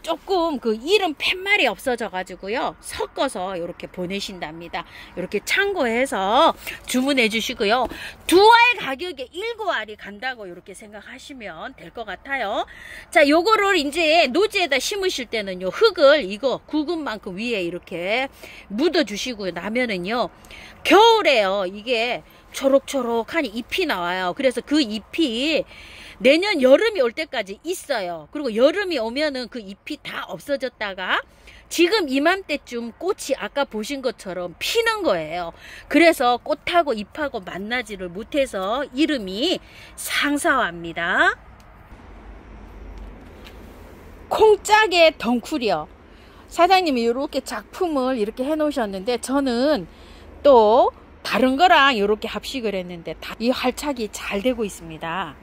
조금 그 이름 팻말이 없어져 가지고요 섞어서 이렇게 보내신답니다. 이렇게 참고해서 주문해 주시고요, 2알 가격에 7알이 간다고 이렇게 생각하시면 될 것 같아요. 자, 요거를 이제 노지에다 심으실 때는요 흙을 이거 구근만큼 위에 이렇게 묻어 주시고요, 나면은요 겨울에요 이게 초록초록한 잎이 나와요. 그래서 그 잎이 내년 여름이 올 때까지 있어요. 그리고 여름이 오면은 그 잎이 다 없어졌다가 지금 이맘때쯤 꽃이 아까 보신 것처럼 피는 거예요. 그래서 꽃하고 잎하고 만나지를 못해서 이름이 상사화입니다. 콩짝의 덩쿨이요. 사장님이 이렇게 작품을 이렇게 해 놓으셨는데 저는 또 다른 거랑 이렇게 합식을 했는데 이 활착이 잘 되고 있습니다.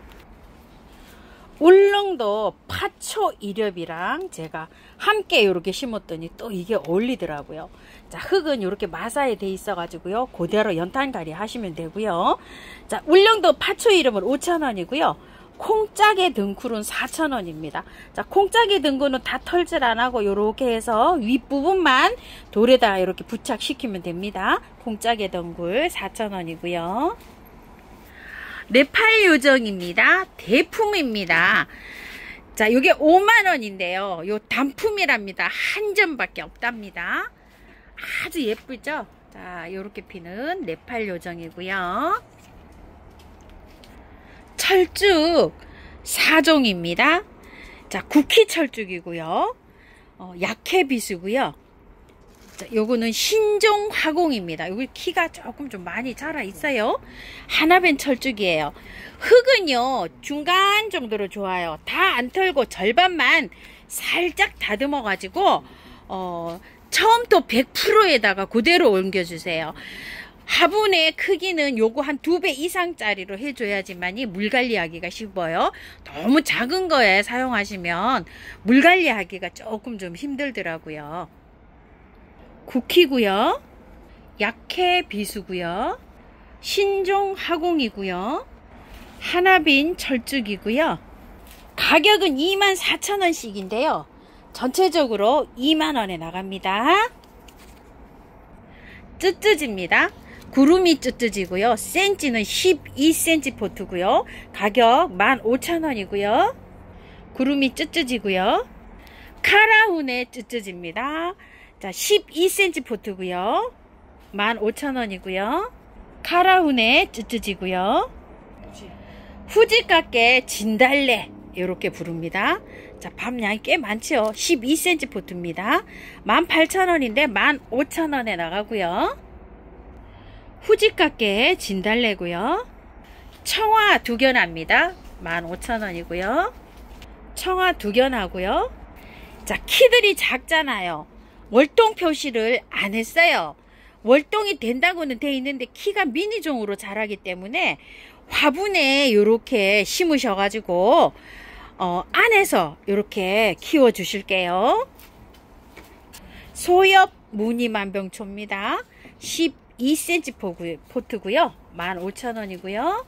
울릉도 파초 이렵이랑 제가 함께 이렇게 심었더니 또 이게 어울리더라고요. 자, 흙은 이렇게 마사에 돼 있어 가지고요 그대로 연탄갈이 하시면 되고요. 자, 울릉도 파초 이렵은 5,000원이고요 콩짝의 등쿨은 4,000원입니다. 자, 콩짝의 등쿨은 다 털질 안하고 요렇게 해서 윗부분만 돌에다 이렇게 부착시키면 됩니다. 콩짝의 등쿨 4,000원이고요. 네팔 요정입니다. 대품입니다. 자, 요게 5만원인데요. 요 단품이랍니다. 한 점밖에 없답니다. 아주 예쁘죠? 자, 요렇게 피는 네팔 요정이고요. 철쭉 4종입니다. 자, 쿠키 철쭉이고요. 약해 비수고요. 자, 요거는 신종 화공입니다. 요거 키가 조금 좀 많이 자라 있어요. 하나벤 철쭉이에요. 흙은요, 중간 정도로 좋아요. 다 안 털고 절반만 살짝 다듬어 가지고 처음부터 100%에다가 그대로 옮겨주세요. 화분의 크기는 요거 한 2배 이상짜리로 해줘야지만이 물 관리하기가 쉽어요. 너무 작은 거에 사용하시면 물 관리하기가 조금 좀 힘들더라고요. 쿠키고요. 약해 비수고요. 신종 화공이고요. 하나빈 철쭉이고요. 가격은 24,000원씩인데요. 전체적으로 2만원에 나갑니다. 쯔쯔지입니다. 구름이 쯔쯔지고요. 센치는 12cm 포트고요. 가격 15,000원이고요. 구름이 쯔쯔지고요. 카라훈의 쯔쯔지입니다. 자, 12cm 포트고요. 15,000원이고요. 카라훈의 쯔쯔지고요. 후지깎게 진달래 이렇게 부릅니다. 자, 밤양이 꽤 많죠. 12cm 포트입니다. 18,000원인데 15,000원에 나가고요. 후지깎게 진달래고요. 청화 두견합니다. 15,000원이고요. 청화 두견하고요. 자, 키들이 작잖아요. 월동 표시를 안 했어요. 월동이 된다고는 돼 있는데 키가 미니종으로 자라기 때문에 화분에 이렇게 심으셔가지고 안에서 이렇게 키워 주실게요. 소엽 무늬만병초입니다. 12cm 포트고요. 15,000원이고요.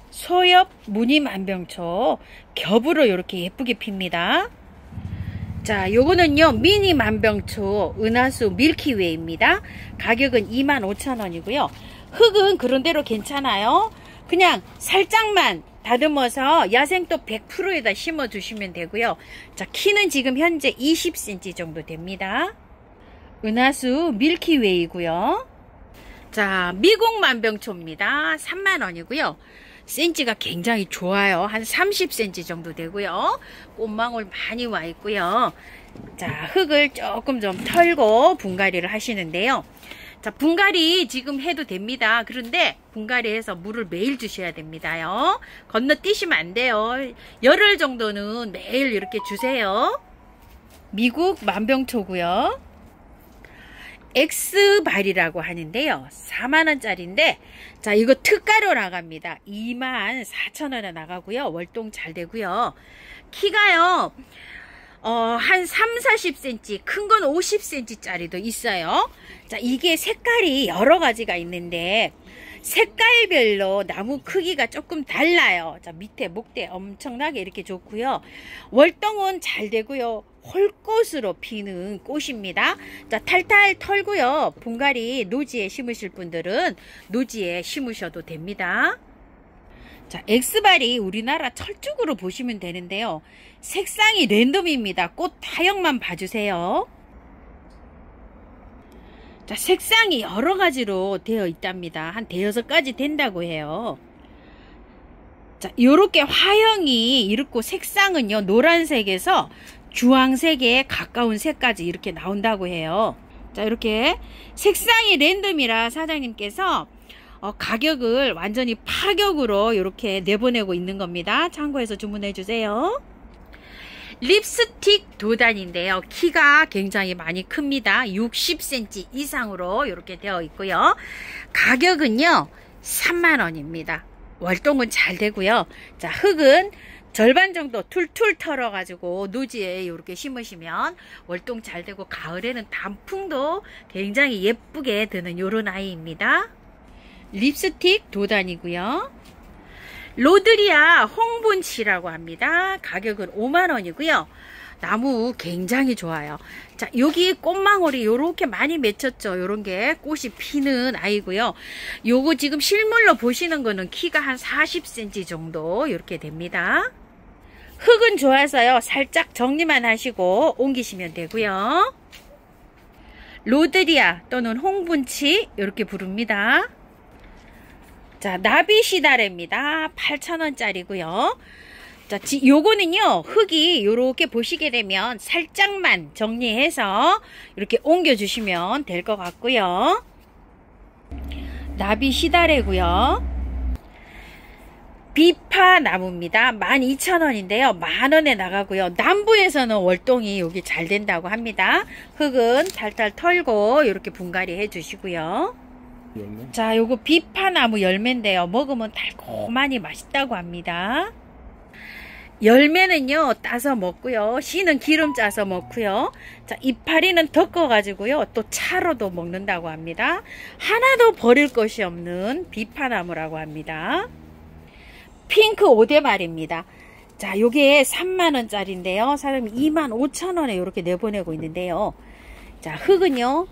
소엽 무늬만병초 겹으로 이렇게 예쁘게 핍니다. 자, 요거는요 미니 만병초 은하수 밀키웨이입니다. 가격은 25,000원이고요. 흙은 그런대로 괜찮아요. 그냥 살짝만 다듬어서 야생토 100%에다 심어 주시면 되고요. 자, 키는 지금 현재 20cm 정도 됩니다. 은하수 밀키웨이고요. 자, 미국 만병초입니다. 3만원이고요. 센치가 굉장히 좋아요. 한 30cm 정도 되고요. 꽃망울 많이 와 있고요. 자, 흙을 조금 좀 털고 분갈이를 하시는데요. 자, 분갈이 지금 해도 됩니다. 그런데 분갈이해서 물을 매일 주셔야 됩니다요. 건너뛰시면 안 돼요. 열흘 정도는 매일 이렇게 주세요. 미국 만병초고요. 엑스발이라고 하는데요. 4만원짜리인데 자, 이거 특가로 나갑니다. 24,000원에 나가고요. 월동 잘 되고요. 키가요 한 30-40cm, 큰 건 50cm 짜리도 있어요. 자, 이게 색깔이 여러 가지가 있는데 색깔별로 나무 크기가 조금 달라요. 자, 밑에 목대 엄청나게 이렇게 좋고요. 월동은 잘 되고요. 홀꽃으로 피는 꽃입니다. 자, 탈탈 털고요. 분갈이 노지에 심으실 분들은 노지에 심으셔도 됩니다. 자, 엑스발이 우리나라 철쭉으로 보시면 되는데요. 색상이 랜덤입니다. 꽃 타형만 봐주세요. 자, 색상이 여러 가지로 되어 있답니다. 한 5-6가지 된다고 해요. 자, 요렇게 화형이 이렇고 색상은요, 노란색에서 주황색에 가까운 색까지 이렇게 나온다고 해요. 자, 이렇게 색상이 랜덤이라 사장님께서 가격을 완전히 파격으로 이렇게 내보내고 있는 겁니다. 참고해서 주문해 주세요. 립스틱 도단인데요. 키가 굉장히 많이 큽니다. 60cm 이상으로 이렇게 되어 있고요. 가격은요 30,000원입니다. 월동은 잘 되고요. 자, 흙은 절반 정도 툴툴 털어 가지고 노지에 이렇게 심으시면 월동 잘 되고 가을에는 단풍도 굉장히 예쁘게 드는 요런 아이입니다. 립스틱 도단이고요. 로드리아 홍분치라고 합니다. 가격은 5만원이고요. 나무 굉장히 좋아요. 자, 여기 꽃망울이 요렇게 많이 맺혔죠. 요런 게 꽃이 피는 아이고요. 요거 지금 실물로 보시는 거는 키가 한 40cm 정도 이렇게 됩니다. 흙은 좋아서요. 살짝 정리만 하시고 옮기시면 되고요. 로드리아 또는 홍분치 이렇게 부릅니다. 자, 나비시다래입니다. 8,000원짜리고요. 자, 요거는요, 흙이 요렇게 보시게 되면 살짝만 정리해서 이렇게 옮겨주시면 될 것 같고요. 나비시다래고요. 비파나무입니다. 12,000원인데요. 만원에 나가고요. 남부에서는 월동이 여기 잘 된다고 합니다. 흙은 탈탈 털고 이렇게 분갈이 해주시고요. 열매? 자, 요거 비파나무 열매인데요. 먹으면 달콤하니 맛있다고 합니다. 열매는요, 따서 먹고요. 씨는 기름 짜서 먹고요. 자, 이파리는 덮어 가지고요. 또 차로도 먹는다고 합니다. 하나도 버릴 것이 없는 비파나무라고 합니다. 핑크 오대말입니다. 자, 요게 3만원짜리인데요. 사람이 25,000원에 이렇게 내보내고 있는데요. 자, 흙은요,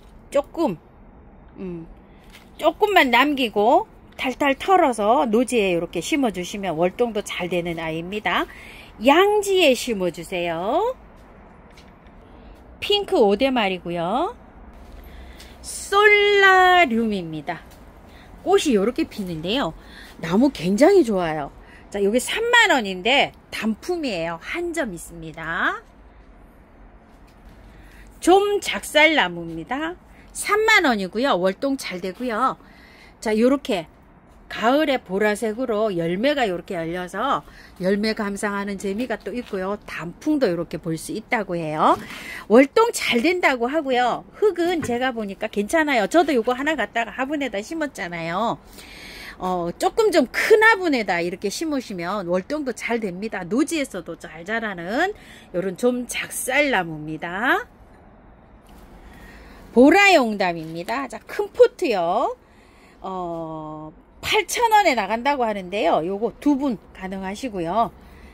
조금만 남기고 탈탈 털어서 노지에 이렇게 심어주시면 월동도 잘 되는 아이입니다. 양지에 심어주세요. 핑크 오대말이고요. 솔라륨입니다. 꽃이 이렇게 피는데요. 나무 굉장히 좋아요. 자, 여기 3만원인데 단품이에요. 한 점 있습니다. 좀 작살나무입니다. 3만원이고요. 월동 잘 되고요. 자, 요렇게 가을에 보라색으로 열매가 이렇게 열려서 열매 감상하는 재미가 또 있고요. 단풍도 이렇게 볼 수 있다고 해요. 월동 잘 된다고 하고요. 흙은 제가 보니까 괜찮아요. 저도 요거 하나 갖다가 화분에다 심었잖아요. 조금 좀 큰 화분에다 이렇게 심으시면 월동도 잘 됩니다. 노지에서도 잘 자라는 요런 좀 작살나무입니다. 보라용담입니다. 자, 큰 포트요. 8,000원에 나간다고 하는데요. 요거 2분 가능하시고요.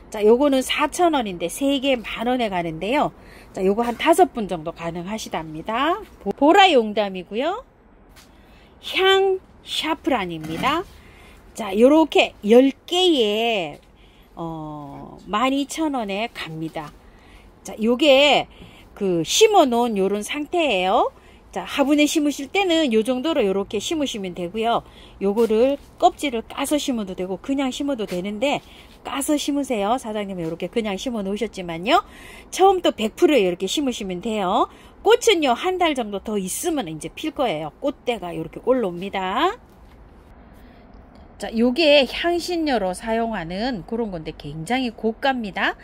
자, 요거는 4,000원인데 3개 만원에 가는데요. 자, 요거 한 5분 정도 가능하시답니다. 보라용담이고요. 향 샤프란입니다. 자, 요렇게 10개에 12,000원에 갑니다. 자, 요게 심어 놓은 요런 상태예요. 자, 화분에 심으실 때는 요 정도로 요렇게 심으시면 되고요. 요거를 껍질을 까서 심어도 되고 그냥 심어도 되는데 까서 심으세요. 사장님이 요렇게 그냥 심어 놓으셨지만요. 처음부터 100% 이렇게 심으시면 돼요. 꽃은요, 한 달 정도 더 있으면 이제 필 거예요. 꽃대가 이렇게 올라옵니다. 자, 요게 향신료로 사용하는 그런 건데 굉장히 고가입니다.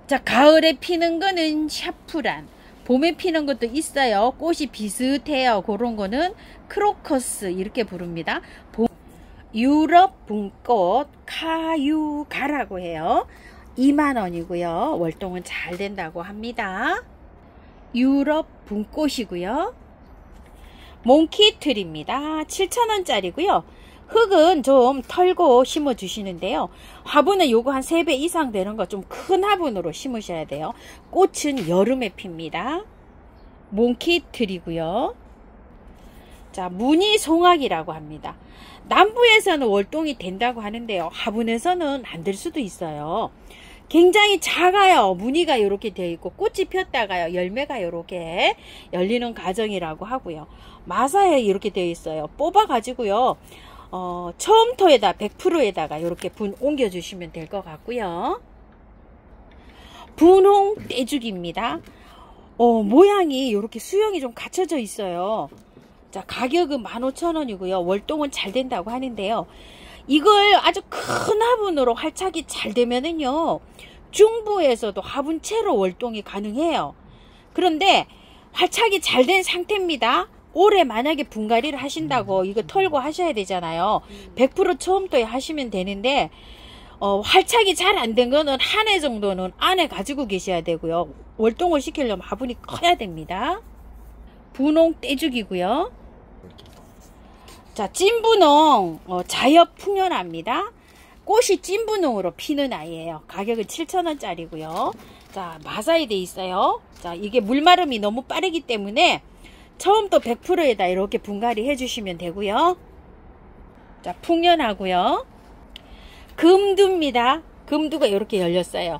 자, 가을에 피는 거는 샤프란, 봄에 피는 것도 있어요. 꽃이 비슷해요. 그런 거는 크로커스 이렇게 부릅니다. 유럽 붕꽃 카유가라고 해요. 2만원이고요. 월동은 잘 된다고 합니다. 유럽 붕꽃이고요. 몽키트리입니다. 7,000원짜리고요. 흙은 좀 털고 심어 주시는데요. 화분은 요거 한 3배 이상 되는 거 좀 큰 화분으로 심으셔야 돼요. 꽃은 여름에 핍니다. 몽키트리고요. 자, 무늬송악이라고 합니다. 남부에서는 월동이 된다고 하는데요. 화분에서는 안 될 수도 있어요. 굉장히 작아요. 무늬가 이렇게 되어 있고 꽃이 폈다가요. 열매가 이렇게 열리는 과정이라고 하고요. 마사에 이렇게 되어 있어요. 뽑아 가지고요. 처음토에다 100%에다가 이렇게 분 옮겨 주시면 될 것 같고요. 분홍 떼죽입니다. 모양이 이렇게 수영이 좀 갖춰져 있어요. 자, 가격은 15,000원이고요. 월동은 잘 된다고 하는데요. 이걸 아주 큰 화분으로 활착이 잘 되면은요, 중부에서도 화분채로 월동이 가능해요. 그런데 활착이 잘 된 상태입니다. 올해 만약에 분갈이를 하신다고 이거 털고 하셔야 되잖아요. 100% 처음부터 하시면 되는데 활착이 잘 안 된 거는 한 해 정도는 안에 가지고 계셔야 되고요. 월동을 시키려면 화분이 커야 됩니다. 분홍 떼죽이고요. 자, 찐분홍 자엽 풍년합니다. 꽃이 찐분홍으로 피는 아이예요. 가격은 7,000원짜리고요. 자, 마사이 돼 있어요. 자, 이게 물마름이 너무 빠르기 때문에 처음부터 100%에다 이렇게 분갈이 해주시면 되고요. 자, 풍년하고요. 금두입니다. 금두가 이렇게 열렸어요.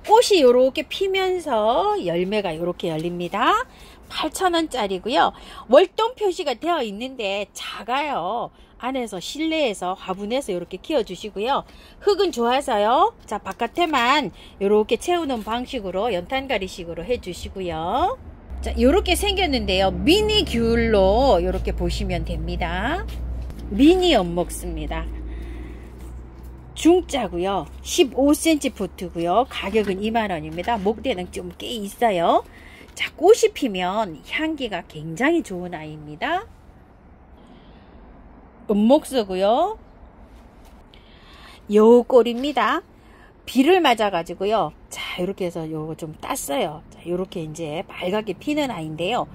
꽃이 이렇게 피면서 열매가 이렇게 열립니다. 8,000원짜리고요. 월동 표시가 되어 있는데 작아요. 안에서 실내에서 화분에서 이렇게 키워주시고요. 흙은 좋아서요. 자, 바깥에만 이렇게 채우는 방식으로 연탄가리식으로 해주시고요. 자, 이렇게 생겼는데요. 미니 귤로 이렇게 보시면 됩니다. 미니 엽목스입니다. 중짜고요. 15cm 포트고요. 가격은 2만원입니다. 목대는 좀 꽤 있어요. 자, 꽃이 피면 향기가 굉장히 좋은 아이입니다. 은목수고요. 여우꼴입니다. 비를 맞아 가지고요. 자, 이렇게 해서 요거 좀 땄어요. 자, 요렇게 이제 밝게 피는 아이인데요.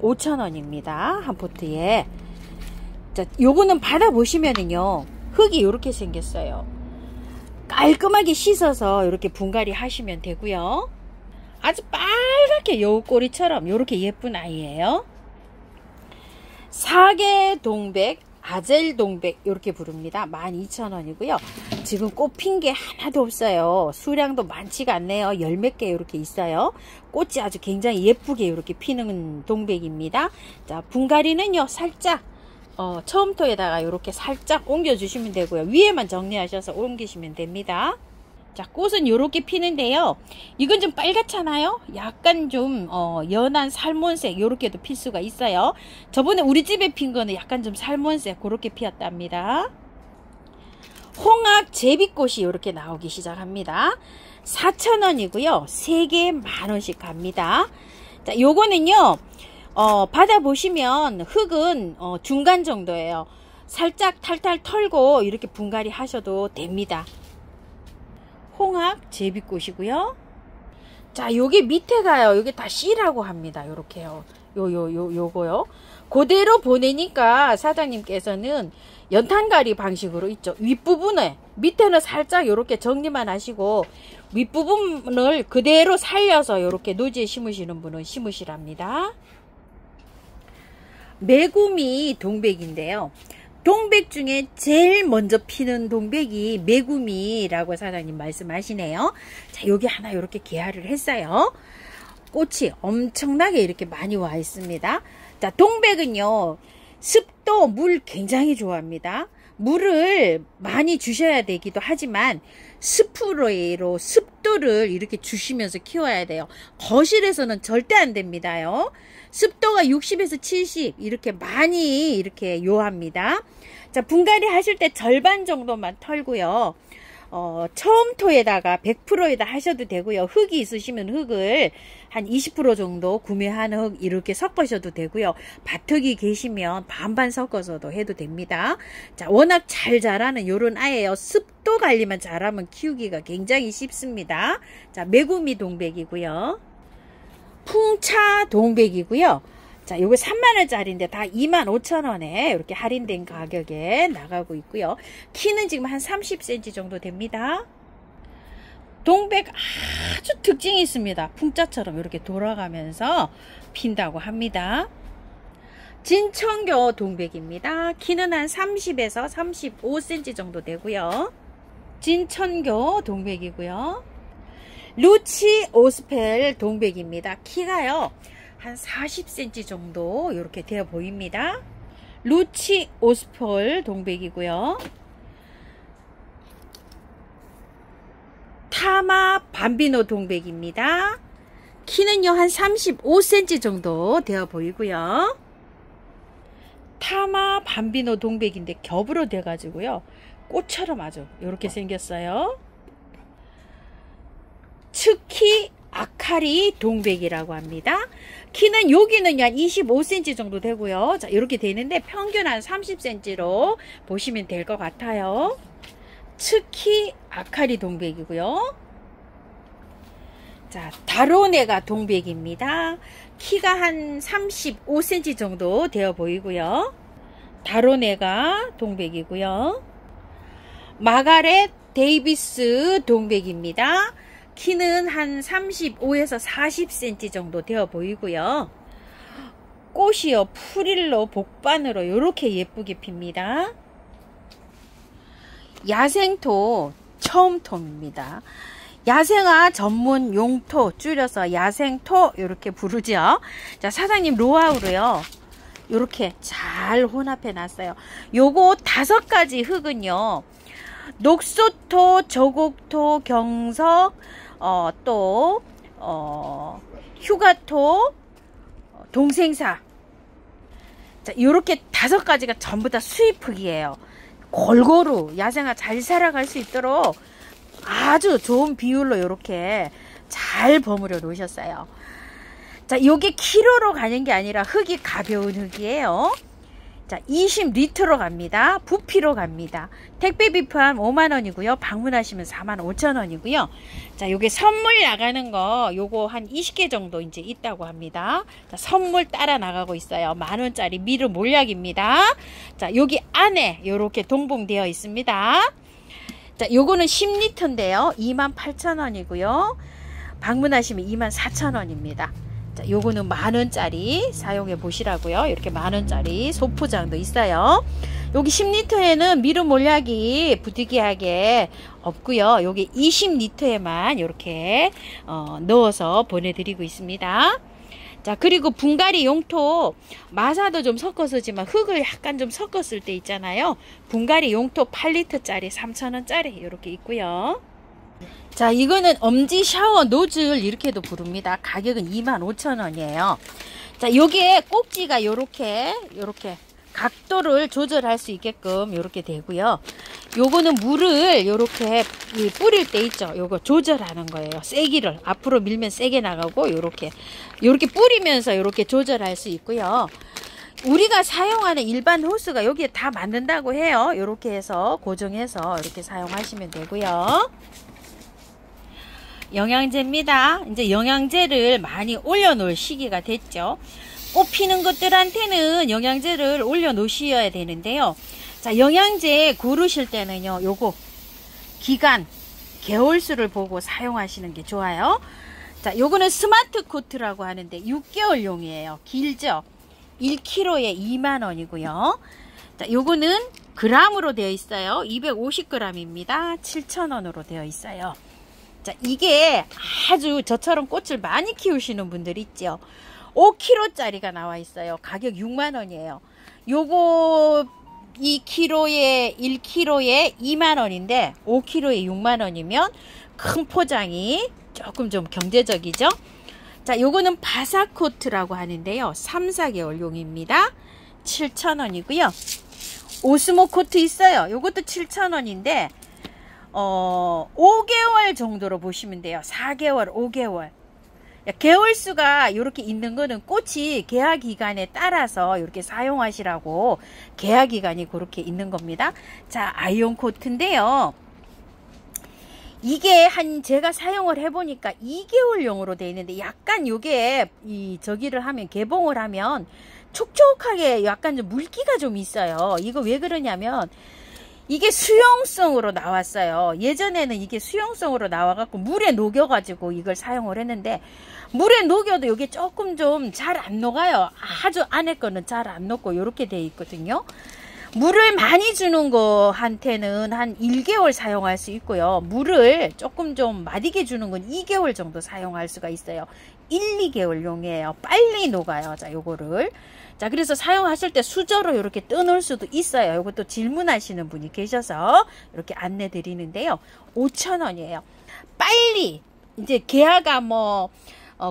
5,000원입니다. 한 포트에. 자, 요거는 받아보시면은요. 흙이 요렇게 생겼어요. 깔끔하게 씻어서 이렇게 분갈이 하시면 되고요. 아주 빨갛게 여우꼬리처럼 이렇게 예쁜 아이예요. 사계 동백, 아젤 동백 이렇게 부릅니다. 12,000원이고요. 지금 꽃 핀 게 하나도 없어요. 수량도 많지가 않네요. 열 몇 개 이렇게 있어요. 꽃이 아주 굉장히 예쁘게 이렇게 피는 동백입니다. 자, 분갈이는요 살짝 처음토에다가 이렇게 살짝 옮겨 주시면 되고요. 위에만 정리하셔서 옮기시면 됩니다. 자, 꽃은 이렇게 피는데요. 이건 좀 빨갛잖아요. 약간 좀 연한 살몬색 이렇게도 필 수가 있어요. 저번에 우리 집에 핀 거는 약간 좀 살몬색 그렇게 피었답니다. 홍학 제비꽃이 이렇게 나오기 시작합니다. 4,000원이고요. 3개 만원씩 갑니다. 자, 요거는요 받아보시면 흙은 중간 정도예요. 살짝 탈탈 털고 이렇게 분갈이 하셔도 됩니다. 홍학 제비꽃이고요. 자, 요게 밑에가요. 요게 다 C라고 합니다. 요렇게요. 요거요. 그대로 보내니까 사장님께서는 연탄가리 방식으로 있죠. 윗부분에 밑에는 살짝 요렇게 정리만 하시고 윗부분을 그대로 살려서 요렇게 노지에 심으시는 분은 심으시랍니다. 메구미 동백인데요. 동백 중에 제일 먼저 피는 동백이 메구미라고 사장님 말씀하시네요. 자, 여기 하나 이렇게 개화를 했어요. 꽃이 엄청나게 이렇게 많이 와 있습니다. 자, 동백은요 습도 물 굉장히 좋아합니다. 물을 많이 주셔야 되기도 하지만 스프레이로 습도를 이렇게 주시면서 키워야 돼요. 거실에서는 절대 안 됩니다요. 습도가 60에서 70 이렇게 많이 이렇게 요합니다. 자, 분갈이 하실 때 절반 정도만 털고요. 처음토에다가 100%에다 하셔도 되고요. 흙이 있으시면 흙을 한 20% 정도 구매한 흙 이렇게 섞으셔도 되고요. 밭흙이 계시면 반반 섞어서도 해도 됩니다. 자, 워낙 잘 자라는 요런 아이예요. 습도 관리만 잘하면 키우기가 굉장히 쉽습니다. 자, 메구미 동백이고요. 풍차 동백이고요. 자, 요거 3만원짜리인데 다 25,000원에 이렇게 할인된 가격에 나가고 있고요. 키는 지금 한 30cm 정도 됩니다. 동백 아주 특징이 있습니다. 풍자처럼 이렇게 돌아가면서 핀다고 합니다. 진청교 동백입니다. 키는 한 30에서 35cm 정도 되고요. 진천교 동백이고요. 루치 오스펠 동백입니다. 키가요 한 40cm 정도 이렇게 되어 보입니다. 루치 오스펠 동백이고요. 타마 밤비노 동백입니다. 키는요 한 35cm 정도 되어 보이고요. 타마 밤비노 동백인데 겹으로 돼 가지고요 꽃처럼 아주 이렇게 생겼어요. 츠키 아카리 동백이라고 합니다. 키는 여기는 한 25cm 정도 되고요. 자, 이렇게 되는데 평균 한 30cm로 보시면 될 것 같아요. 츠키 아카리 동백이고요. 자, 다로네가 동백입니다. 키가 한 35cm 정도 되어 보이고요. 다로네가 동백이고요. 마가렛 데이비스 동백입니다. 키는 한 35에서 40cm 정도 되어 보이고요. 꽃이요, 프릴로 복반으로 이렇게 예쁘게 핍니다. 야생토 처음토입니다. 야생화 전문 용토, 줄여서 야생토 이렇게 부르죠. 자, 사장님 노하우로요, 이렇게 잘 혼합해 놨어요. 요거 5가지 흙은요, 녹소토, 저곡토, 경석, 휴가토, 동생사. 자, 요렇게 5가지가 전부 다 수입흙이에요. 골고루 야생화 잘 살아갈 수 있도록 아주 좋은 비율로 이렇게 잘 버무려 놓으셨어요. 자, 요게 키로로 가는 게 아니라 흙이 가벼운 흙이에요. 자, 20리터로 갑니다. 부피로 갑니다. 택배비 포함 5만원이고요. 방문하시면 45,000원이고요. 자, 요게 선물 나가는 거 요거 한 20개 정도 이제 있다고 합니다. 자, 선물 따라 나가고 있어요. 만원짜리 미르 몰약입니다. 자, 여기 안에 요렇게 동봉되어 있습니다. 자, 요거는 10리터인데요. 28,000원이고요. 방문하시면 24,000원입니다. 자, 요거는 만원짜리 사용해 보시라고요. 이렇게 만원짜리 소포장도 있어요. 여기 10리터에는 미르 몰약이 부득이하게 없고요. 여기 20리터에만 이렇게 넣어서 보내드리고 있습니다. 자, 그리고 분갈이 용토, 마사도 좀 섞어서지만 흙을 약간 좀 섞었을 때 있잖아요. 분갈이 용토 8리터짜리 3,000원짜리 이렇게 있고요. 자, 이거는 엄지 샤워 노즐 이렇게도 부릅니다. 가격은 25,000원이에요. 자, 요게 꼭지가 요렇게 각도를 조절할 수 있게끔 요렇게 되고요. 요거는 물을 요렇게 뿌릴 때 있죠. 요거 조절하는 거예요. 세기를 앞으로 밀면 세게 나가고 요렇게 뿌리면서 요렇게 조절할 수 있고요. 우리가 사용하는 일반 호스가 여기에 다 맞는다고 해요. 요렇게 해서 고정해서 이렇게 사용하시면 되고요. 영양제입니다. 이제 영양제를 많이 올려놓을 시기가 됐죠. 꽃 피는 것들한테는 영양제를 올려 놓으셔야 되는데요. 자, 영양제 고르실 때는요, 요거 기간, 개월수를 보고 사용하시는 게 좋아요. 자, 요거는 스마트 코트라고 하는데 6개월용이에요. 길죠? 1kg에 2만원이고요. 자, 요거는 그람으로 되어 있어요. 250g입니다. 7,000원으로 되어 있어요. 자, 이게 아주 저처럼 꽃을 많이 키우시는 분들 있죠. 5kg짜리가 나와 있어요. 가격 6만원이에요. 요거 2kg에 1kg에 2만원인데 5kg에 6만원이면 큰 포장이 조금 좀 경제적이죠. 자, 요거는 바사코트라고 하는데요. 3, 4개월용입니다. 7,000원이고요. 오스모 코트 있어요. 요것도 7,000원인데 5개월 정도로 보시면 돼요. 4개월, 5개월. 개월수가 이렇게 있는 거는 꽃이 개화 기간에 따라서 이렇게 사용하시라고 개화 기간이 그렇게 있는 겁니다. 자, 아이온 코트인데요. 이게 제가 사용을 해보니까 2개월용으로 되어 있는데 약간 요게 저기를 하면 개봉을 하면 촉촉하게 약간 좀 물기가 좀 있어요. 이거 왜 그러냐면 이게 수용성으로 나왔어요. 예전에는 이게 수용성으로 나와갖고 물에 녹여가지고 이걸 사용을 했는데 물에 녹여도 이게 조금 좀 잘 안 녹아요. 아주 안에 거는 잘 안 녹고 이렇게 돼 있거든요. 물을 많이 주는 거한테는 한 1개월 사용할 수 있고요. 물을 조금 좀 마디게 주는 건 2개월 정도 사용할 수가 있어요. 1, 2개월용이에요. 빨리 녹아요. 자, 요거를. 자, 그래서 사용하실 때 수저로 이렇게 떠놓을 수도 있어요. 이것도 질문하시는 분이 계셔서 이렇게 안내 드리는데요. 5,000원이에요. 빨리 이제 개화가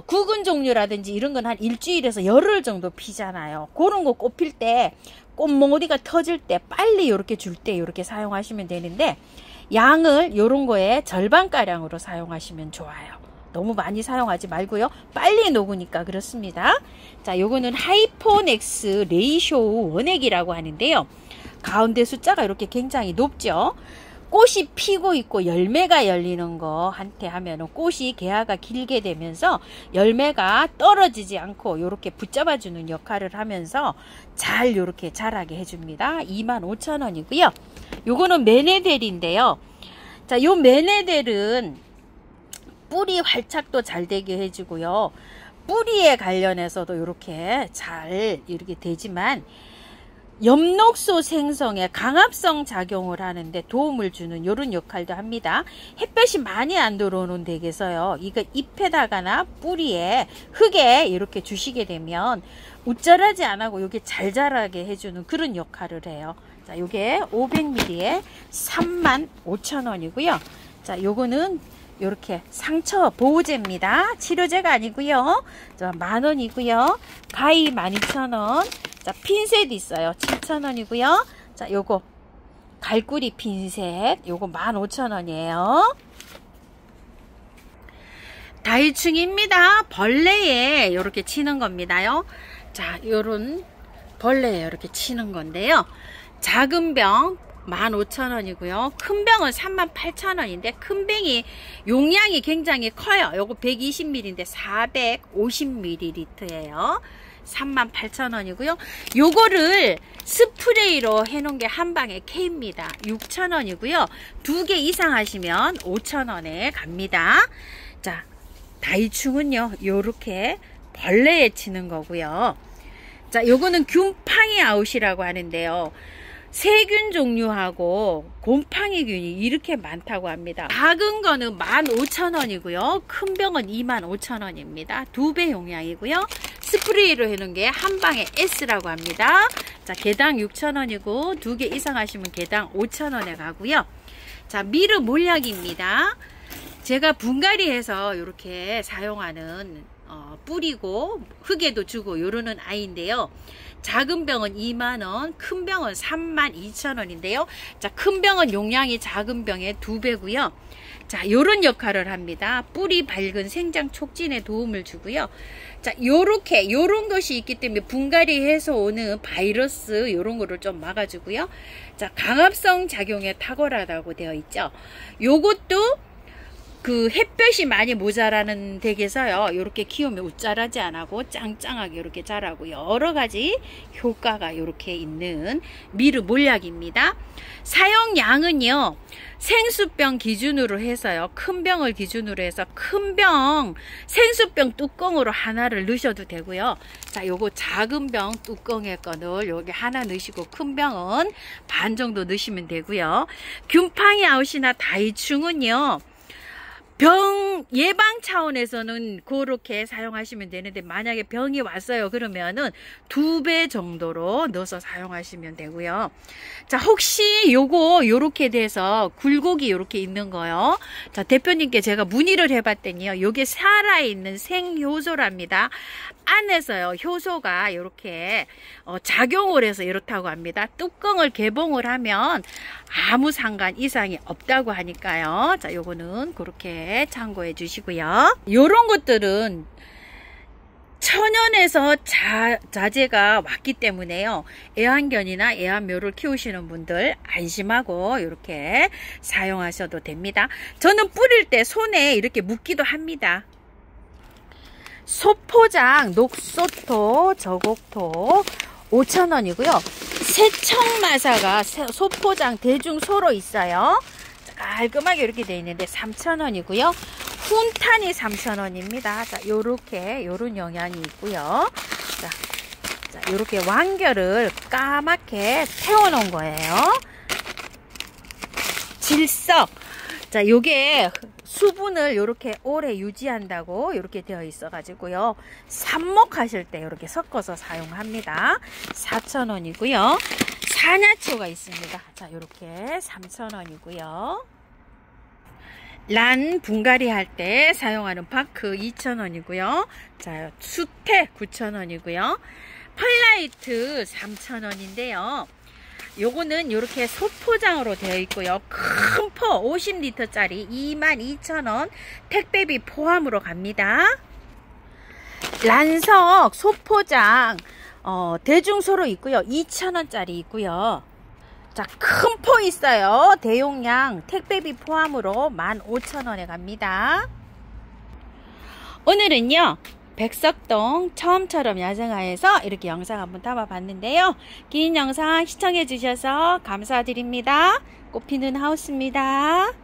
구근 종류라든지 이런 건 한 일주일에서 열흘 정도 피잖아요. 그런 거 꽃 필 때 꽃몽오리가 터질 때 빨리 이렇게 줄 때 이렇게 사용하시면 되는데 양을 이런 거에 절반가량으로 사용하시면 좋아요. 너무 많이 사용하지 말고요. 빨리 녹으니까 그렇습니다. 자, 요거는 하이포넥스 레이쇼 원액이라고 하는데요. 가운데 숫자가 이렇게 굉장히 높죠. 꽃이 피고 있고 열매가 열리는 거 한테 하면은 꽃이 개화가 길게 되면서 열매가 떨어지지 않고 이렇게 붙잡아주는 역할을 하면서 잘 이렇게 자라게 해줍니다. 25,000원이고요. 요거는 메네델인데요. 자, 요 메네델은 뿌리 활착도 잘 되게 해주고요. 뿌리에 관련해서도 이렇게 잘 이렇게 되지만 엽록소 생성에 강압성 작용을 하는데 도움을 주는 이런 역할도 합니다. 햇볕이 많이 안 들어오는 댁에서요, 이거 잎에다가나 뿌리에 흙에 이렇게 주시게 되면 우짜라지 안 하고 이게 잘 자라게 해주는 그런 역할을 해요. 자, 요게 500ml에 35,000원이고요. 자, 요거는 요렇게 상처 보호제입니다. 치료제가 아니고요. 자, 10,000원이고요. 가위 12,000원. 자, 핀셋 있어요. 7,000원이고요. 자, 요거 갈고리 핀셋 요거 15,000원이에요. 다이충입니다. 벌레에 요렇게 치는 겁니다요. 자, 요런 벌레에 이렇게 치는 건데요. 작은 병 15,000원이고요. 큰 병은 38,000원인데 큰 병이 용량이 굉장히 커요. 요거 120ml인데 450ml예요. 38,000원이고요. 요거를 스프레이로 해놓은 게 한 방에 K입니다. 6,000원이고요. 2개 이상 하시면 5,000원에 갑니다. 자, 다이충은요, 요렇게 벌레에 치는 거고요. 자, 요거는 균팡이 아웃이라고 하는데요. 세균 종류하고 곰팡이균이 이렇게 많다고 합니다. 작은 거는 15,000원이고요. 큰 병은 25,000원입니다. 2배 용량이고요. 스프레이로 해놓은 게 한 방에 S라고 합니다. 자, 개당 6,000원이고 2개 이상 하시면 개당 5,000원에 가고요. 자, 미르 몰약입니다. 제가 분갈이해서 이렇게 사용하는 뿌리고 흙에도 주고 요러는 아이인데요. 작은 병은 2만원, 큰 병은 32,000원인데요. 자, 큰 병은 용량이 작은 병의 2배고요. 자, 요런 역할을 합니다. 뿌리 밝은 생장 촉진에 도움을 주고요. 자, 요렇게 요런 것이 있기 때문에 분갈이해서 오는 바이러스 요런 거를 좀 막아주고요. 자, 강압성 작용에 탁월하다고 되어 있죠. 요것도 그 햇볕이 많이 모자라는 댁에서요, 이렇게 키우면 우짜라지 안 하고 짱짱하게 이렇게 자라고 여러 가지 효과가 이렇게 있는 미르 몰약입니다. 사용량은요, 생수병 기준으로 해서요, 큰 병을 기준으로 해서 큰 병 생수병 뚜껑으로 하나를 넣으셔도 되고요. 자, 요거 작은 병 뚜껑의 거를 여기 하나 넣으시고 큰 병은 반 정도 넣으시면 되고요. 균팡이 아웃이나 다이충은요, 병 예방 차원에서는 그렇게 사용하시면 되는데, 만약에 병이 왔어요 그러면은 2배 정도로 넣어서 사용하시면 되고요. 자, 혹시 요거 요렇게 돼서 굴곡이 요렇게 있는 거요, 자, 대표님께 제가 문의를 해봤더니요, 요게 살아있는 생효소랍니다. 안에서요 효소가 이렇게 작용을 해서 이렇다고 합니다. 뚜껑을 개봉을 하면 아무 상관 이상이 없다고 하니까요. 자, 요거는 그렇게 참고해 주시고요. 요런 것들은 천연에서 자재가 왔기 때문에요, 애완견이나 애완묘를 키우시는 분들 안심하고 이렇게 사용하셔도 됩니다. 저는 뿌릴 때 손에 이렇게 묻기도 합니다. 소포장 녹소토 저곡토 5,000원이고요. 세척마사가 소포장 대중소로 있어요. 깔끔하게 이렇게 되어 있는데 3,000원이고요. 훈탄이 3,000원입니다. 자, 요런 영양이 있고요. 자, 요렇게 완결을 까맣게 태워놓은 거예요. 질석. 자, 요게 수분을 이렇게 오래 유지한다고 이렇게 되어 있어 가지고요, 삽목하실 때 이렇게 섞어서 사용합니다. 4,000원이고요. 사냐초가 있습니다. 자, 이렇게 3,000원이고요. 란 분갈이 할 때 사용하는 파크 2,000원이고요. 자, 수태 9,000원이고요. 펄라이트 3,000원인데요. 요거는 이렇게 소포장으로 되어 있고요. 큰 포 50리터짜리 22,000원 택배비 포함으로 갑니다. 란석 소포장 대중소로 있고요. 2,000원짜리 있고요. 자, 큰 포 있어요. 대용량 택배비 포함으로 15,000원에 갑니다. 오늘은요, 백석동 처음처럼 야생화에서 이렇게 영상 한번 담아봤는데요. 긴 영상 시청해 주셔서 감사드립니다. 꽃피는 하우스입니다.